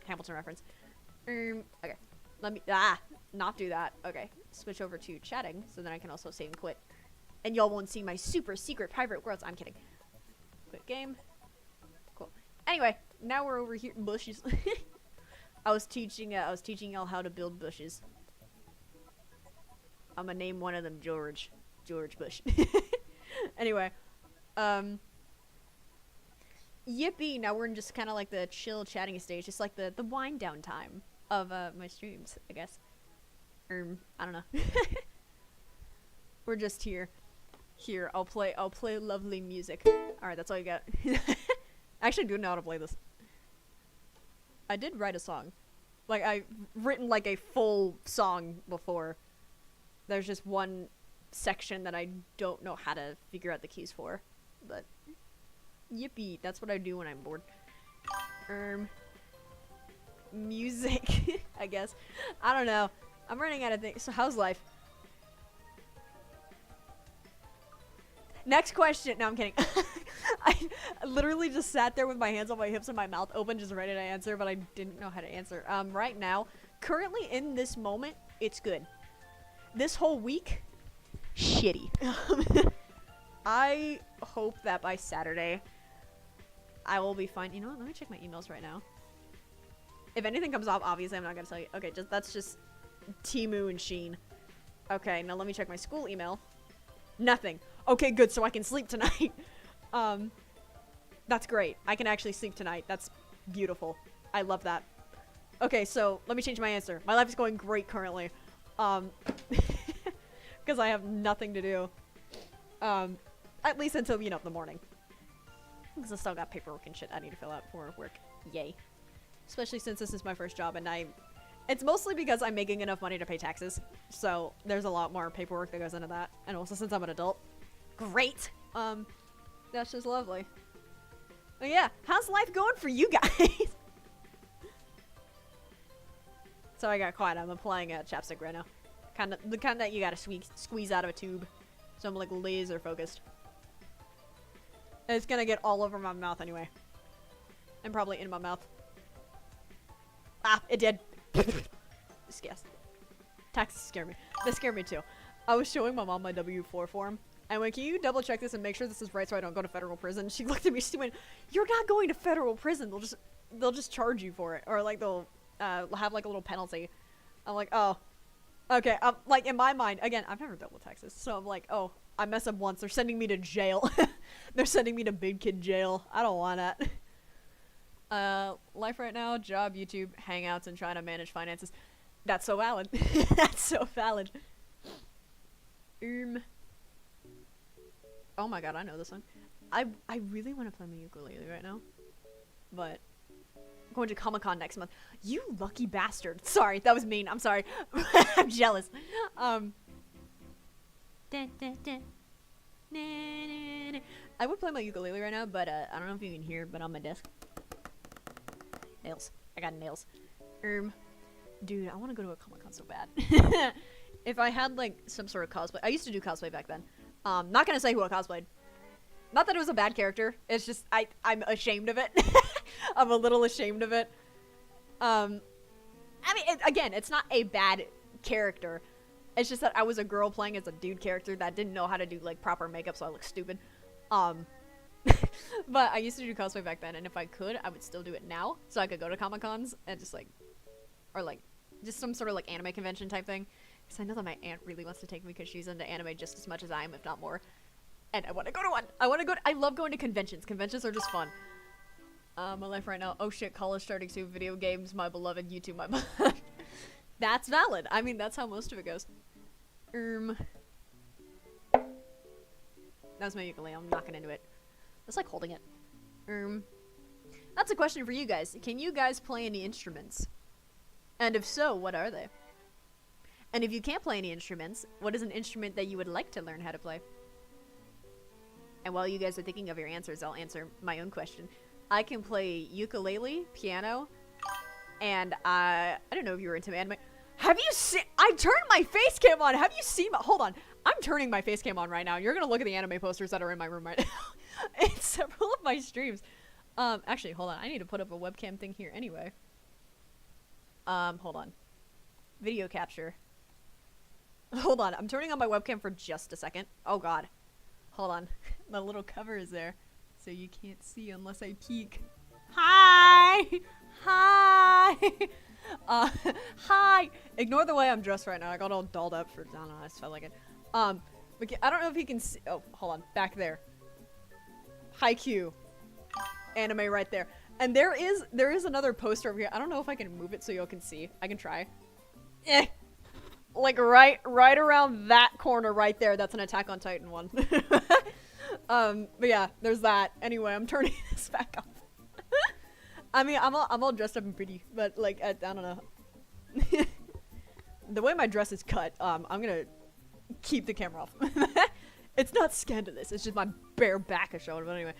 Hamilton reference. Okay. Let me, not do that. Okay. Switch over to chatting, so then I can also save and quit. And y'all won't see my super secret private worlds. I'm kidding. Quit game. Cool. Anyway, now we're over here. Bushes. I was teaching y'all how to build bushes. I'm gonna name one of them George Bush. Anyway, yippee! Now we're in just kind of like the chill chatting stage, just like the wind down time of my streams, I guess. I don't know. We're just here. I'll play lovely music. Alright, that's all you got. I actually do know how to play this. I did write a song. Like, I've written, like, a full song before. There's just one section that I don't know how to figure out the keys for. But, yippee, that's what I do when I'm bored. Music, I guess. I don't know. I'm running out of things. So, how's life? Next question. No, I'm kidding. I literally just sat there with my hands on my hips and my mouth open, just ready to answer, but I didn't know how to answer. Right now, currently in this moment, it's good. This whole week, shitty. I hope that by Saturday, I will be fine. You know what? Let me check my emails right now. If anything comes off, obviously I'm not gonna tell you. Okay, that's just Temu and Shein. Okay, now let me check my school email. Nothing. Okay, good, so I can sleep tonight. That's great. I can actually sleep tonight. That's beautiful. I love that. Okay, so let me change my answer. My life is going great currently. Because I have nothing to do. At least until, you know, the morning. Because I still got paperwork and shit I need to fill out for work. Yay. Especially since this is my first job and it's mostly because I'm making enough money to pay taxes. So there's a lot more paperwork that goes into that. And also since I'm an adult. Great. That's just lovely. But yeah, how's life going for you guys? So I got quiet. I'm applying chapstick right now. The kind that you gotta squeeze out of a tube. So I'm like laser focused. And it's gonna get all over my mouth anyway. And probably in my mouth. Ah, it did. Disgust. Taxes scare me. They scare me too. I was showing my mom my W-4 form. And I'm like, can you double check this and make sure this is right so I don't go to federal prison? She looked at me, she went, you're not going to federal prison. They'll just charge you for it. Or like they'll have like a little penalty. I'm like, oh. Okay, like in my mind, again, I've never dealt with taxes. So I'm like, oh, I mess up once. They're sending me to jail. They're sending me to big kid jail. I don't want that. Life right now, job, YouTube, hangouts, and trying to manage finances. That's so valid. That's so valid. Oh my god, I know this song. I really want to play my ukulele right now. But I'm going to Comic-Con next month. You lucky bastard. Sorry, that was mean. I'm sorry. I'm jealous. I would play my ukulele right now, but I don't know if you can hear, but on my desk. Nails. I got nails. Dude, I want to go to a Comic-Con so bad. If I had like some sort of cosplay. I used to do cosplay back then. Not gonna say who I cosplayed. Not that it was a bad character. It's just I'm ashamed of it. I'm a little ashamed of it. I mean, again, it's not a bad character. It's just that I was a girl playing as a dude character that didn't know how to do like proper makeup, so I look stupid. But I used to do cosplay back then, and if I could, I would still do it now, so I could go to Comic-Cons and just like, or like, just some sort of like anime convention type thing. Because I know that my aunt really wants to take me because she's into anime just as much as I am, if not more. And I want to go to one. I love going to conventions. Conventions are just fun. My life right now. Oh shit, college starting soon. Video games, my beloved. YouTube, my beloved. That's valid. I mean, that's how most of it goes. That was my ukulele. I'm knocking into it. It's like holding it. That's a question for you guys. Can you guys play any instruments? And if so, what are they? And if you can't play any instruments, what is an instrument that you would like to learn how to play? And while you guys are thinking of your answers, I'll answer my own question. I can play ukulele, piano, and I don't know if you were into anime. Have you seen? I turned my face cam on. Have you seen? Hold on. I'm turning my face cam on right now. You're gonna look at the anime posters that are in my room right now. In several of my streams. Actually, hold on. I need to put up a webcam thing here anyway. Hold on. Video capture. Hold on. I'm turning on my webcam for just a second. Oh god. Hold on. The little cover is there, so you can't see unless I peek. Hi! Hi! Hi! Ignore the way I'm dressed right now. I got all dolled up for, I don't know, I just felt like it. But I don't know if you can see, oh, hold on, back there. Haikyuu. Anime right there. And there is another poster over here. I don't know if I can move it so y'all can see. I can try. Eh. Like right around that corner right there. That's an Attack on Titan one. But yeah, there's that. Anyway, I'm turning this back off. I mean, I'm all dressed up and pretty, but like, I don't know. The way my dress is cut, I'm gonna keep the camera off. It's not scandalous, it's just my bare back is showing, but anyway.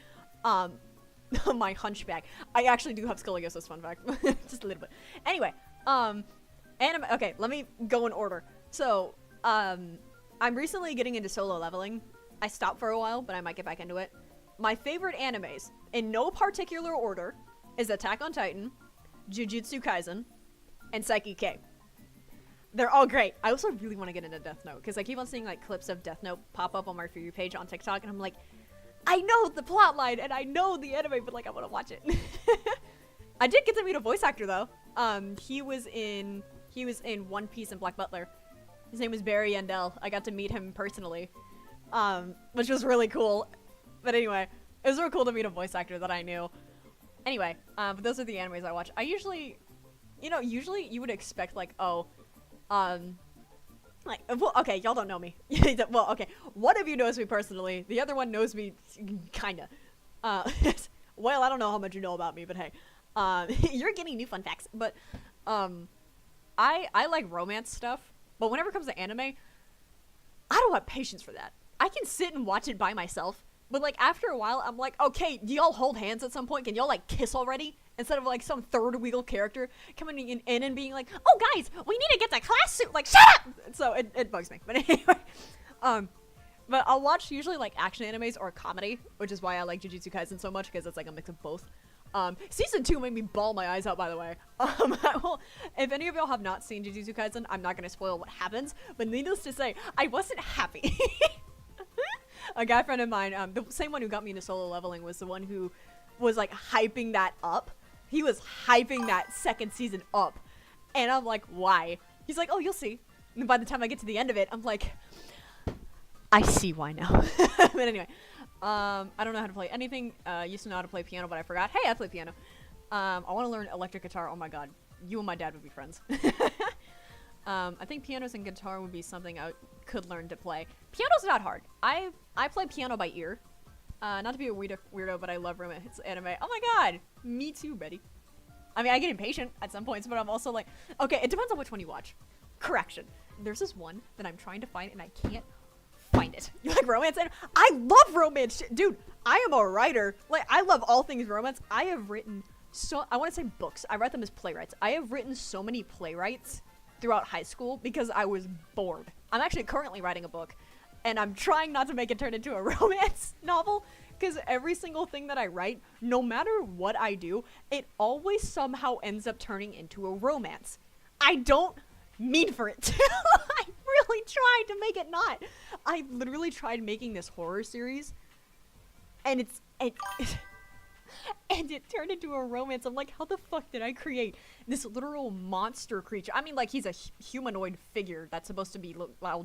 My hunchback. I actually do have scoliosis, fun fact. Just a little bit. Anyway, anime, okay, let me go in order. So, I'm recently getting into solo leveling. I stopped for a while, but I might get back into it. My favorite animes, in no particular order, is Attack on Titan, Jujutsu Kaisen, and Psyche K. They're all great. I also really want to get into Death Note, because I keep on seeing like clips of Death Note pop up on my For You page on TikTok, and I'm like, I know the plot line, and I know the anime, but like, I want to watch it. I did get to meet a voice actor, though. He was in One Piece and Black Butler. His name was Barry Yandel. I got to meet him personally, which was really cool. But anyway, it was really cool to meet a voice actor that I knew. Anyway, but those are the animes I watch. I usually, usually you would expect like, oh, like, well, okay, y'all don't know me. Well, okay, one of you knows me personally. The other one knows me, kinda. Well, I don't know how much you know about me, but hey, you're getting new fun facts. But, I like romance stuff, but whenever it comes to anime, I don't have patience for that. I can sit and watch it by myself, but like after a while, I'm like, okay, do y'all hold hands at some point? Can y'all like kiss already? Instead of like some third wheel character coming in and being like, oh guys, we need to get to class soon. Like, shut up! So it bugs me. But anyway, but I'll watch usually like action animes or comedy, which is why I like Jujutsu Kaisen so much, because it's like a mix of both. Season 2 made me bawl my eyes out, by the way. If any of y'all have not seen Jujutsu Kaisen, I'm not gonna spoil what happens, but needless to say, I wasn't happy. A guy friend of mine, the same one who got me into solo leveling, was the one who was like hyping that up. He was hyping that second season up. And I'm like, why? He's like, oh, you'll see. And by the time I get to the end of it, I'm like, I see why now. But anyway, I don't know how to play anything. Used to know how to play piano, but I forgot. Hey, I play piano. I want to learn electric guitar. Oh my god. You and my dad would be friends. I think pianos and guitar would be something I could learn to play. Piano's not hard. I play piano by ear. Not to be a weirdo, but I love romance anime. Oh my god! Me too, Betty. I mean, I get impatient at some points, but I'm also like, okay, it depends on which one you watch. Correction. There's this one that I'm trying to find, and I can't find it. You like romance anime? I love romance dude, I am a writer. Like, I love all things romance. I have written I want to say books. I write them as playwrights. I have written so many playwrights throughout high school because I was bored. I'm actually currently writing a book, and I'm trying not to make it turn into a romance novel, because every single thing that I write, no matter what I do, it always somehow ends up turning into a romance. I don't mean for it to. I really tried to make it not. I literally tried making this horror series, and and it turned into a romance. I'm like, how the fuck did I create this literal monster creature? I mean, like, he's a humanoid figure that's supposed to be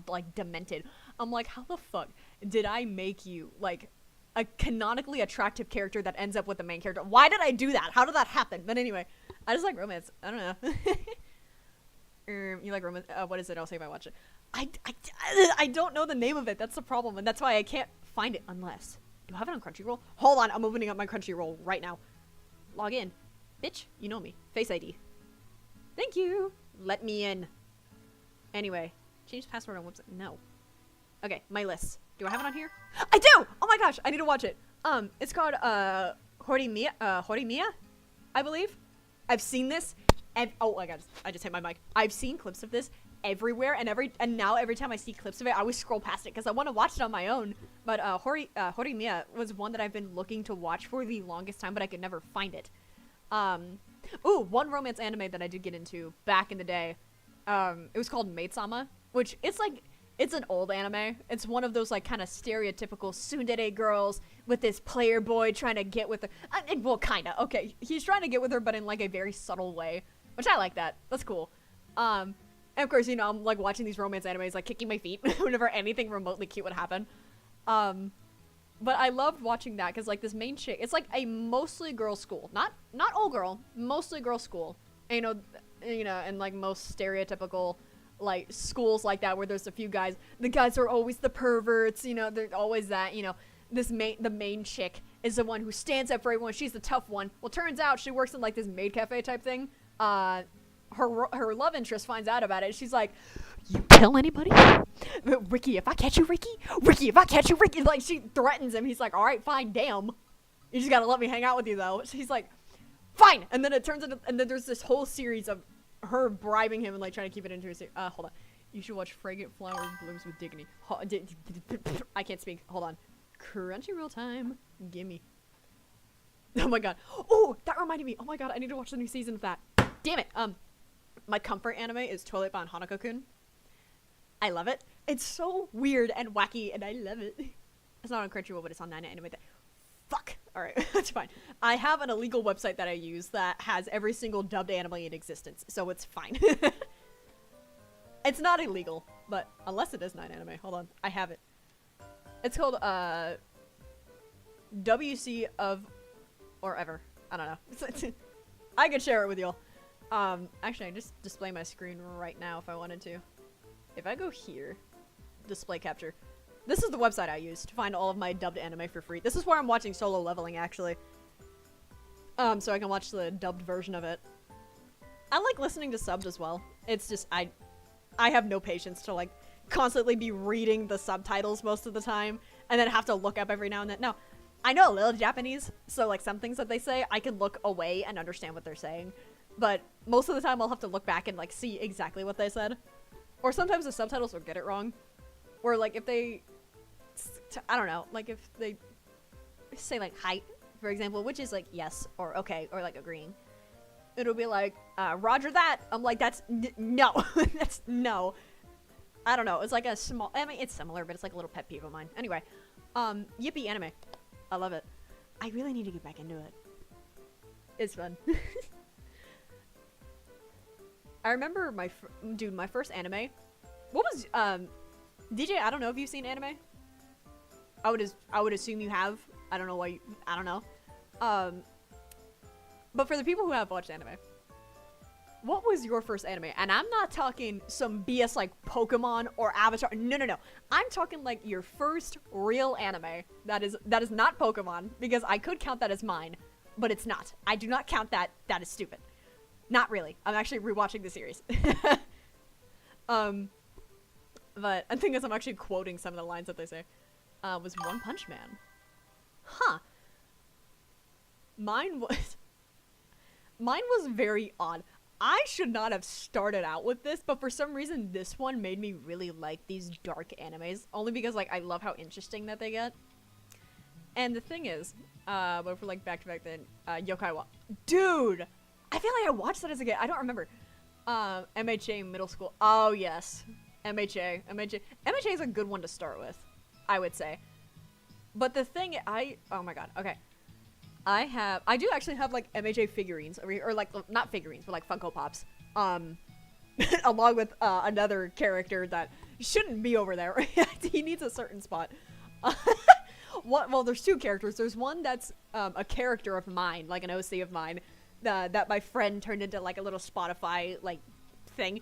like demented. I'm like, how the fuck did I make you like a canonically attractive character that ends up with the main character? Why did I do that? How did that happen? But anyway, I just like romance. I don't know. You like romance? What is it? I'll say if I watch it. I don't know the name of it. That's the problem, and that's why I can't find it unless. Do I have it on Crunchyroll? Hold on, I'm opening up my Crunchyroll right now. Log in. Bitch, you know me. Face ID. Thank you. Let me in. Anyway, change password on website. No. Okay, my list. Do I have it on here? I do! Oh my gosh, I need to watch it. It's called, ℏ𝕆𝕋𝕌𝕋𝕌, I believe. I've seen this. Oh my god, I just hit my mic. I've seen clips of this everywhere, and now every time I see clips of it, I always scroll past it because I want to watch it on my own. But ℏ𝕆𝕋𝕌𝕋𝕌 was one that I've been looking to watch for the longest time, but I could never find it. Ooh, one romance anime that I did get into back in the day. It was called Maid-sama, which it's an old anime. It's one of those like kind of stereotypical tsundere girls with this player boy trying to get with her. Well, kinda. Okay, he's trying to get with her, but in like a very subtle way, which I like that. That's cool. And of course, I'm like watching these romance animes, like kicking my feet whenever anything remotely cute would happen. But I loved watching that because like this main chick, it's like a mostly girl school, not all girl, mostly girl school. And, and like most stereotypical like schools like that where there's a few guys. The guys are always the perverts, they're always that, the main chick is the one who stands up for everyone. She's the tough one. Well, turns out she works in like this maid cafe type thing. Her love interest finds out about it. She's like, you tell anybody? Ricky, if I catch you, Ricky, if I catch you, Ricky. Like, she threatens him. He's like, all right, fine, damn. You just gotta let me hang out with you, though. She's like, fine. And then it turns into, and then there's this whole series of her bribing him and like trying to keep it into a hold on. You should watch Fragrant Flowers Blooms with Dignity. I can't speak. Hold on. Crunchyroll time. Gimme. Oh my god. Oh, that reminded me. Oh my god, I need to watch the new season of that. Damn it. My comfort anime is ℏ𝕨 Hanako-kun. I love it. It's so weird and wacky, and I love it. It's not on Crunchyroll, but it's on 9 Anime. Fuck. Alright, that's fine. I have an illegal website that I use that has every single dubbed anime in existence, so it's fine. It's not illegal, but unless it is 9 Anime. Hold on. I have it. It's called, WC of or ever. I don't know. I could share it with y'all. Actually, I just display my screen right now if I wanted to. If I go here, display capture. This is the website I use to find all of my dubbed anime for free. This is where I'm watching Solo Leveling, actually. So I can watch the dubbed version of it. I like listening to subs as well. It's just, I have no patience to, like, constantly be reading the subtitles most of the time, and then have to look up every now and then. No, I know a little Japanese, so, like, some things that they say, I can look away and understand what they're saying. But most of the time, I'll have to look back and, like, see exactly what they said. Or sometimes the subtitles will get it wrong. Or, like, if they... I don't know. Like, if they say, like, height, for example, which is, like, yes, or okay, or, like, agreeing. It'll be like, roger that. I'm like, that's... no. That's... no. I don't know. It's like a small... I mean, it's similar, but it's, like, a little pet peeve of mine. Anyway. Yippee anime. I love it. I really need to get back into it. It's fun. I remember my first anime. What was, DJ, I don't know if you've seen anime. I would assume you have. I don't know why I don't know. But for the people who have watched anime, what was your first anime? And I'm not talking some BS like Pokemon or Avatar. No, no, no. I'm talking like your first real anime. That is not Pokemon, because I could count that as mine, but it's not. I do not count that. That is stupid. Not really. I'm actually rewatching the series. But I think as I'm actually quoting some of the lines that they say, was One Punch Man. Huh. Mine was very odd. I should not have started out with this, but for some reason this one made me really like these dark animes, only because like I love how interesting that they get. And the thing is, but for like back to back then, Yokai wa dude, I feel like I watched that as a kid. I don't remember. MHA middle school. Oh yes, MHA is a good one to start with, I would say. But the thing, oh my god, okay. I do actually have like MHA figurines over here, or like not figurines, but like Funko Pops. Along with another character that shouldn't be over there. He needs a certain spot. Well, there's two characters. There's one that's a character of mine, like an OC of mine, that my friend turned into like a little Spotify like thing.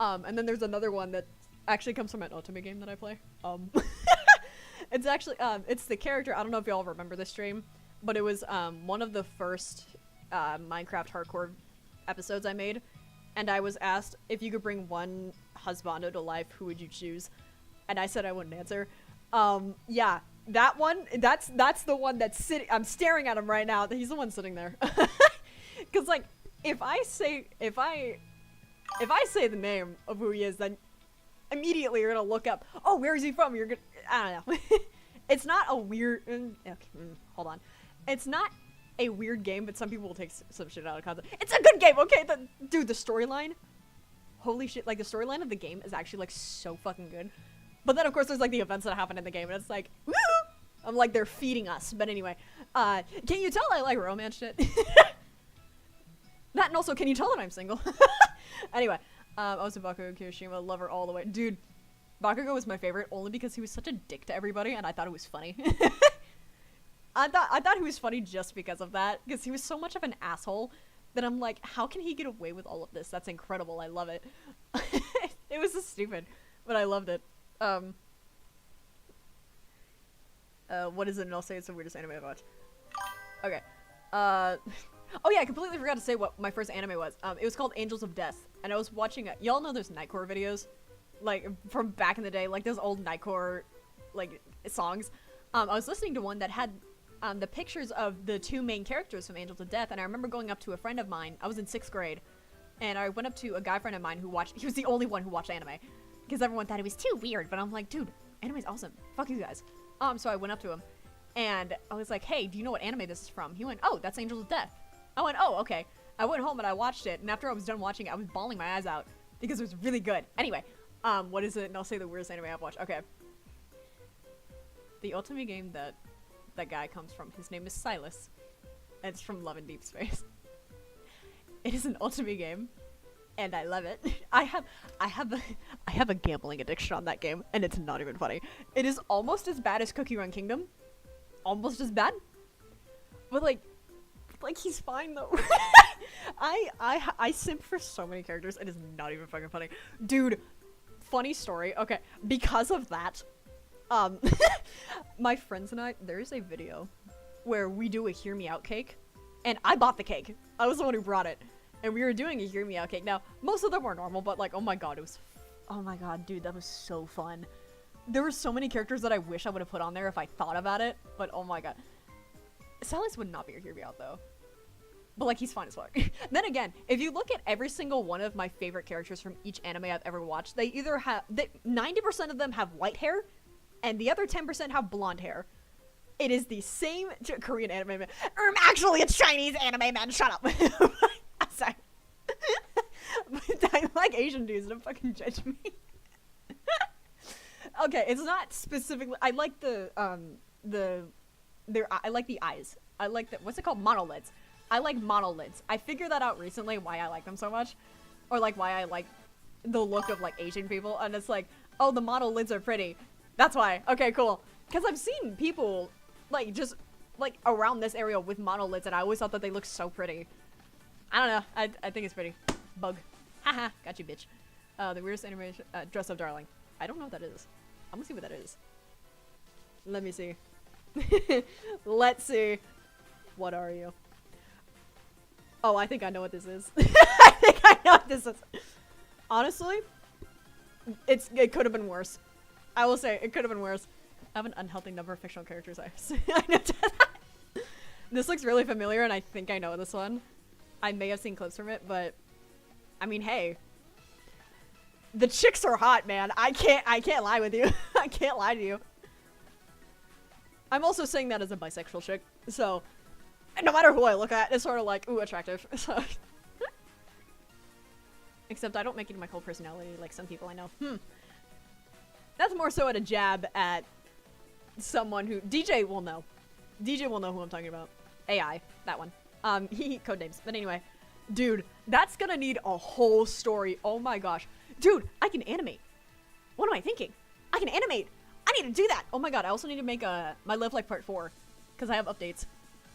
And then there's another one that actually comes from an Otome game that I play. It's actually it's the character. I don't know if y'all remember this stream, but it was one of the first Minecraft hardcore episodes I made, and I was asked if you could bring one husbando to life, who would you choose? And I said I wouldn't answer. Yeah, that one. That's the one that's sitting. I'm staring at him right now. He's the one sitting there. Because like, if I say the name of who he is, then immediately you're gonna look up. Oh, where is he from? You're gonna. I don't know. It's not a weird. Okay, hold on. It's not a weird game, but some people will take some shit out of context. It's a good game, okay? Dude, the storyline. Holy shit! Like the storyline of the game is actually like so fucking good. But then of course there's like the events that happen in the game, and it's like, woo! I'm like they're feeding us. But anyway, can you tell I like romance shit? That and also, can you tell that I'm single? Anyway, I was a Bakugo Kirishima lover all the way, dude. Bakugo was my favorite only because he was such a dick to everybody, and I thought it was funny. I thought he was funny just because of that, because he was so much of an asshole that I'm like, how can he get away with all of this? That's incredible. I love it. It was so stupid, but I loved it. What is it? And I'll say it's the weirdest anime I've watched. Okay. Oh yeah, I completely forgot to say what my first anime was. It was called Angels of Death, and I was watching y'all know those Nightcore videos? Like, from back in the day, like those old Nightcore, like, songs. I was listening to one that had, the pictures of the two main characters from Angels of Death, and I remember going up to a friend of mine, I was in 6th grade, and I went up to a guy friend of mine who watched, he was the only one who watched anime, because everyone thought it was too weird, but I'm like, dude, anime's awesome. Fuck you guys. So I went up to him, and I was like, hey, do you know what anime this is from? He went, oh, that's Angels of Death. I went, oh, okay. I went home and I watched it, and after I was done watching it, I was bawling my eyes out, because it was really good. Anyway, what is it? And I'll say the weirdest anime I've watched. Okay. The ultimate game that that guy comes from, his name is Silas. And it's from Love in Deep Space. It is an ultimate game, and I love it. I have a gambling addiction on that game, and it's not even funny. It is almost as bad as Cookie Run Kingdom. Almost as bad. But like he's fine though. I simp for so many characters. It is not even fucking funny. Dude, funny story. Okay, because of that, my friends and I, there is a video where we do a Hear Me Out cake, and I bought the cake. I was the one who brought it, and we were doing a Hear Me Out cake. Now, most of them were normal, but like, oh my god, oh my god, dude, that was so fun. There were so many characters that I wish I would have put on there if I thought about it, but oh my god. Silas would not be a Hear Me Out though. But like, he's fine as fuck. Then again, if you look at every single one of my favorite characters from each anime I've ever watched, they either have, 90% of them have white hair, and the other 10% have blonde hair. It is the same Korean anime man. Actually, it's Chinese anime man. Shut up. I'm sorry. But I like Asian dudes. Don't fucking judge me. Okay, it's not specifically. I like I like the eyes. I like the, what's it called? Monolids. I like monolids. I figured that out recently, why I like them so much, or like why I like the look of like Asian people. And it's like, oh, the monolids are pretty. That's why. Okay, cool. Because I've seen people, like, just, like, around this area with monolids, and I always thought that they looked so pretty. I don't know. I think it's pretty. Bug. Haha. Got you, bitch. The weirdest animation, Dress Up Darling. I don't know what that is. I'm gonna see what that is. Let me see. Let's see. What are you? Oh, I think I know what this is. I think I know what this is. Honestly, it could have been worse. I will say, it could have been worse. I have an unhealthy number of fictional characters. I know that. This looks really familiar, and I think I know this one. I may have seen clips from it, but I mean, hey, the chicks are hot, man. I can't lie with you. I can't lie to you. I'm also saying that as a bisexual chick, so no matter who I look at, it's sort of like, ooh, attractive. So. Except I don't make it my whole personality like some people I know. That's more so at a jab at someone who DJ will know. DJ will know who I'm talking about. AI, that one. He code names. But anyway, dude, that's gonna need a whole story. Oh my gosh. Dude, I can animate. What am I thinking? I can animate. I need to do that. Oh my god, I also need to make my Live Life Part 4 because I have updates.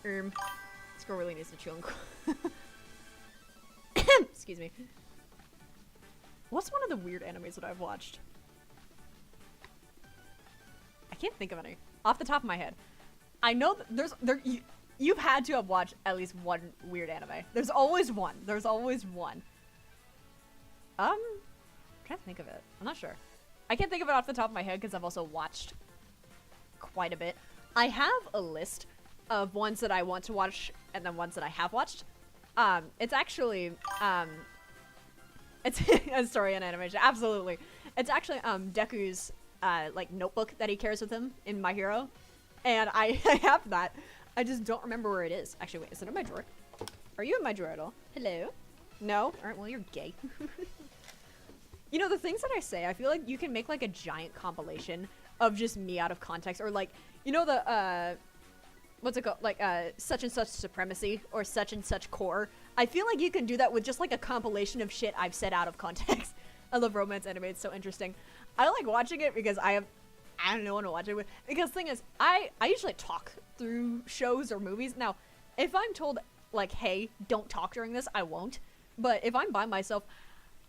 This girl really needs to chill and excuse me. What's one of the weird animes that I've watched? I can't think of any off the top of my head. I know that you've had to have watched at least one weird anime. There's always one. There's always one. I'm trying to think of it. I'm not sure. I can't think of it off the top of my head because I've also watched quite a bit. I have a list of ones that I want to watch and then ones that I have watched. It's actually it's a story and animation. Absolutely. It's actually Deku's like notebook that he carries with him in My Hero, and I have that. I just don't remember where it is. Actually, wait, is it in my drawer? Are you in my drawer at all? Hello? No? Alright, well, you're gay. You know, the things that I say, I feel like you can make like a giant compilation of just me out of context, or like, you know, the what's it called, like such and such supremacy or such and such core. I feel like you can do that with just like a compilation of shit I've said out of context. I love romance anime. It's so interesting. I like watching it because I don't know what to watch it with. Because the thing is, I usually talk through shows or movies. Now, if I'm told like, hey, don't talk during this, I won't. But if I'm by myself,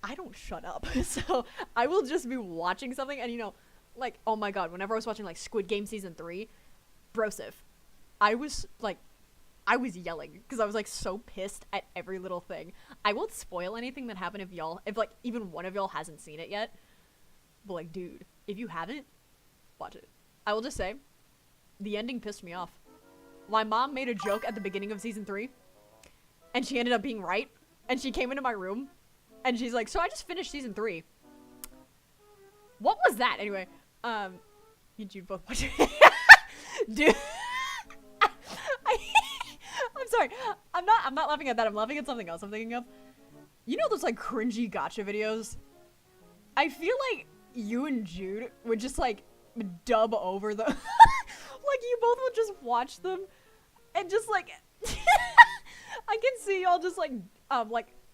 I don't shut up. So I will just be watching something, and you know, like, oh my god, whenever I was watching like Squid Game season 3, brosif. I was yelling because I was like so pissed at every little thing. I won't spoil anything that happened if like even one of y'all hasn't seen it yet. But like, dude, if you haven't, watch it. I will just say, the ending pissed me off. My mom made a joke at the beginning of season 3, and she ended up being right. And she came into my room, and she's like, "So I just finished season 3. What was that?" Anyway, you two both watch it. Dude. I'm sorry. I'm not laughing at that. I'm laughing at something else I'm thinking of. You know those like cringy gotcha videos? I feel like you and Jude would just like dub over them. Like you both would just watch them and just like I can see y'all just like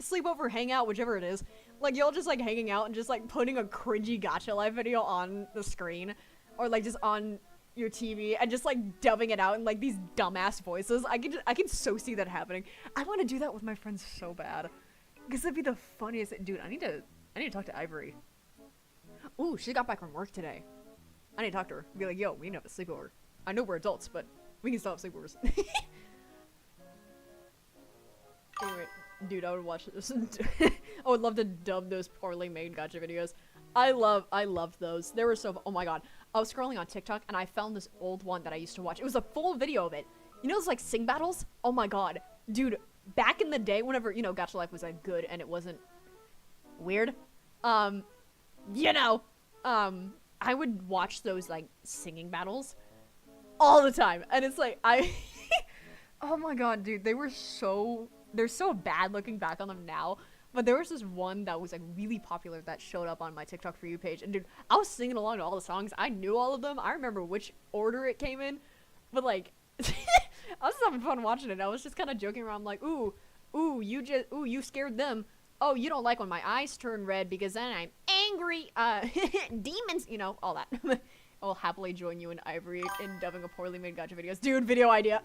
sleepover hangout, whichever it is. Like y'all just like hanging out and just like putting a cringy gotcha live video on the screen or like just on your TV and just like dubbing it out in like these dumbass voices. I can so see that happening. I want to do that with my friends so bad because it'd be the funniest. Dude, I need to talk to Ivory. Ooh, she got back from work today. I need to talk to her. Be like, yo, we need to have a sleepover. I know we're adults, but we can still have sleepovers. Anyway, dude, I would watch this. I would love to dub those poorly made gotcha videos. I loved those. They were so, oh my god. I was scrolling on TikTok and I found this old one that I used to watch. It was a full video of it. You know those like sing battles? Oh my god. Dude, back in the day, whenever, you know, Gacha Life was like good and it wasn't weird, you know, I would watch those like singing battles all the time. And it's like, oh my god, dude, they're so bad looking back on them now. But there was this one that was like really popular that showed up on my TikTok For You page. And dude, I was singing along to all the songs. I knew all of them. I remember which order it came in. But like, I was just having fun watching it. I was just kind of joking around like, ooh, you scared them. Oh, you don't like when my eyes turn red because then I'm angry. Demons, you know, all that. I'll happily join you and Ivory in dubbing a poorly made gotcha videos. Dude, video idea.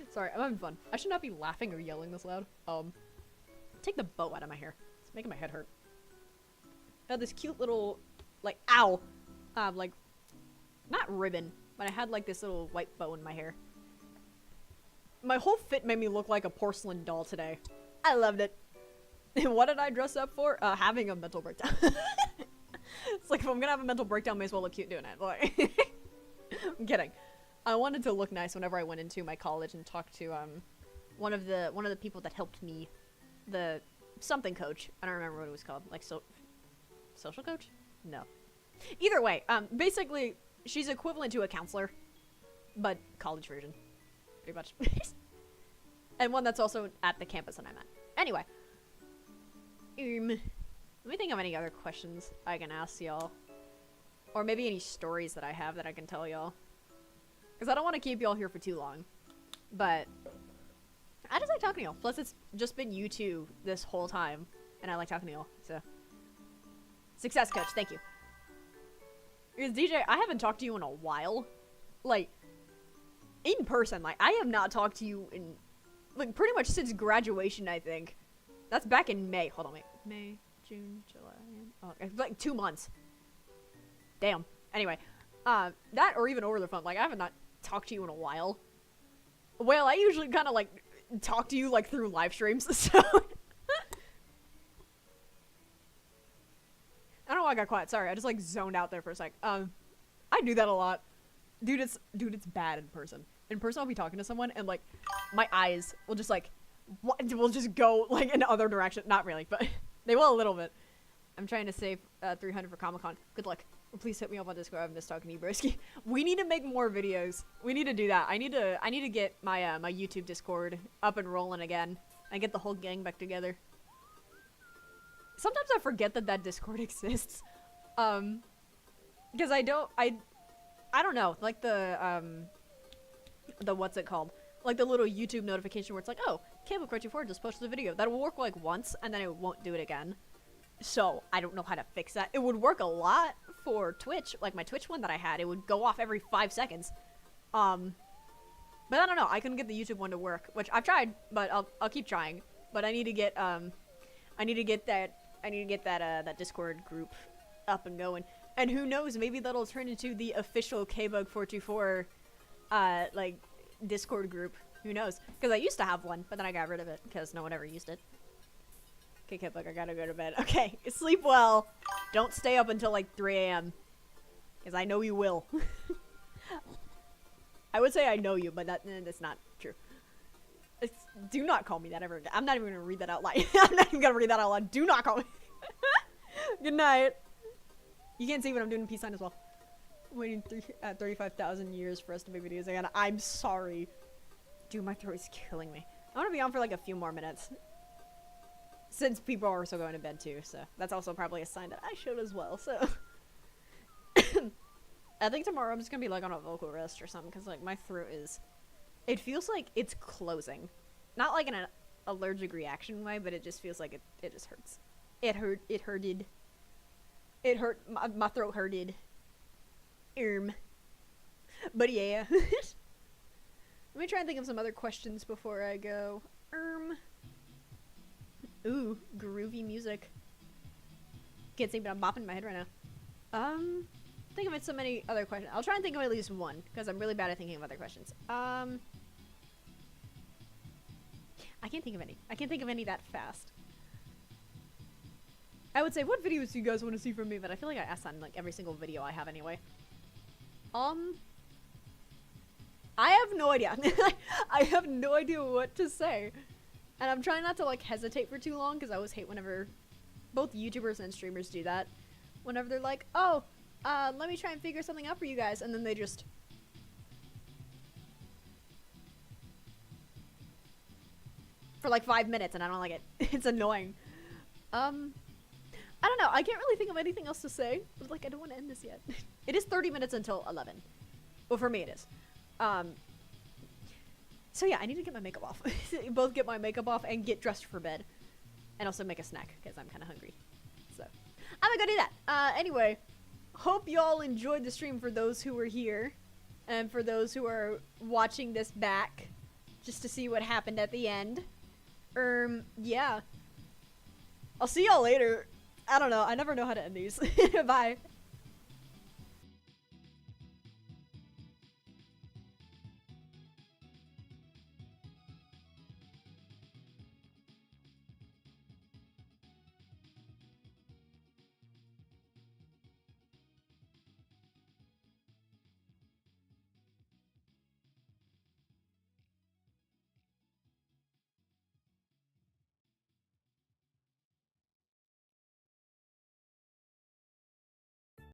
Sorry, I'm having fun. I should not be laughing or yelling this loud. Take the bow out of my hair. It's making my head hurt. I had this cute little, like, ow. Like, not ribbon, but I had, like, this little white bow in my hair. My whole fit made me look like a porcelain doll today. I loved it. And what did I dress up for? Having a mental breakdown. It's like, if I'm gonna have a mental breakdown, may as well look cute doing it. Like, I'm kidding. I wanted to look nice whenever I went into my college and talked to one of the people that helped me, the something coach. I don't remember what it was called. Like social coach? No. Either way, basically she's equivalent to a counselor, but college version, pretty much. And one that's also at the campus that I'm at. Anyway, let me think of any other questions I can ask y'all, or maybe any stories that I have that I can tell y'all. Because I don't want to keep y'all here for too long. But I just like talking to y'all. Plus, it's just been you two this whole time. And I like talking to y'all. So, success, coach. Thank you. Because, DJ, I haven't talked to you in a while. Like, in person. Like, I have not talked to you in, like, pretty much since graduation, I think. That's back in May. Hold on, wait. May, June, July. Oh, like 2 months. Damn. Anyway. That or even over the phone. Like, I haven't not talked to you in a while. Well, I usually kind of, like, talk to you, like, through live streams, so. I don't know why I got quiet. Sorry, I just, like, zoned out there for a sec. I do that a lot. Dude, it's bad in person. In person, I'll be talking to someone, and, like, my eyes will just, like, will just go, like, in other direction. Not really, but they will a little bit. I'm trying to save 300 for Comic-Con. Good luck. Please hit me up on Discord. I've missed talking to you, broski. We need to make more videos. We need to do that. I need to get my my YouTube Discord up and rolling again. And get the whole gang back together. Sometimes I forget that Discord exists. Because I don't know. Like the what's it called? Like the little YouTube notification where it's like, oh, 𝕃_4 just posted a video. That will work like once and then it won't do it again. So, I don't know how to fix that. It would work a lot for Twitch, like my Twitch one that I had. It would go off every 5 seconds. But I don't know. I couldn't get the YouTube one to work, which I've tried, but I'll keep trying. But I need to get that Discord group up and going. And who knows, maybe that'll turn into the official KBug424 like Discord group. Who knows? Because I used to have one, but then I got rid of it because no one ever used it. Okay, KBug, I gotta go to bed. Okay, sleep well. Don't stay up until like 3 a.m. Because I know you will. I would say I know you, but that's not true. Do not call me that ever again. I'm not even gonna read that out loud. I'm not even gonna read that out loud. Do not call me. Good night. You can't see what I'm doing peace sign as well. Waiting 35,000 years for us to make videos again. I'm sorry. Dude, my throat is killing me. I want to be on for like a few more minutes. Since people are also going to bed too, so that's also probably a sign that I should as well, so. I think tomorrow I'm just gonna be like on a vocal rest or something, because like my throat is, it feels like it's closing. Not like in an allergic reaction way, but it just feels like it just hurts. It hurted. It hurt, my throat hurted. But yeah. Let me try and think of some other questions before I go. Ooh, groovy music. Can't see, but I'm bopping my head right now. Think of it so many other questions. I'll try and think of at least one, because I'm really bad at thinking of other questions. I can't think of any. I can't think of any that fast. I would say, what videos do you guys want to see from me? But I feel like I asked on like every single video I have anyway. I have no idea. I have no idea what to say. And I'm trying not to like hesitate for too long, because I always hate whenever both YouTubers and streamers do that. Whenever they're like, oh, let me try and figure something out for you guys, and then they just for like 5 minutes, and I don't like it. It's annoying. I don't know. I can't really think of anything else to say, but like I don't want to end this yet. It is 30 minutes until 11. Well, for me it is. So yeah, I need to get my makeup off. Both get my makeup off and get dressed for bed. And also make a snack, because I'm kind of hungry. So, I'm gonna go do that. Anyway, hope y'all enjoyed the stream for those who were here. And for those who are watching this back, just to see what happened at the end. Yeah. I'll see y'all later. I don't know. I never know how to end these. Bye.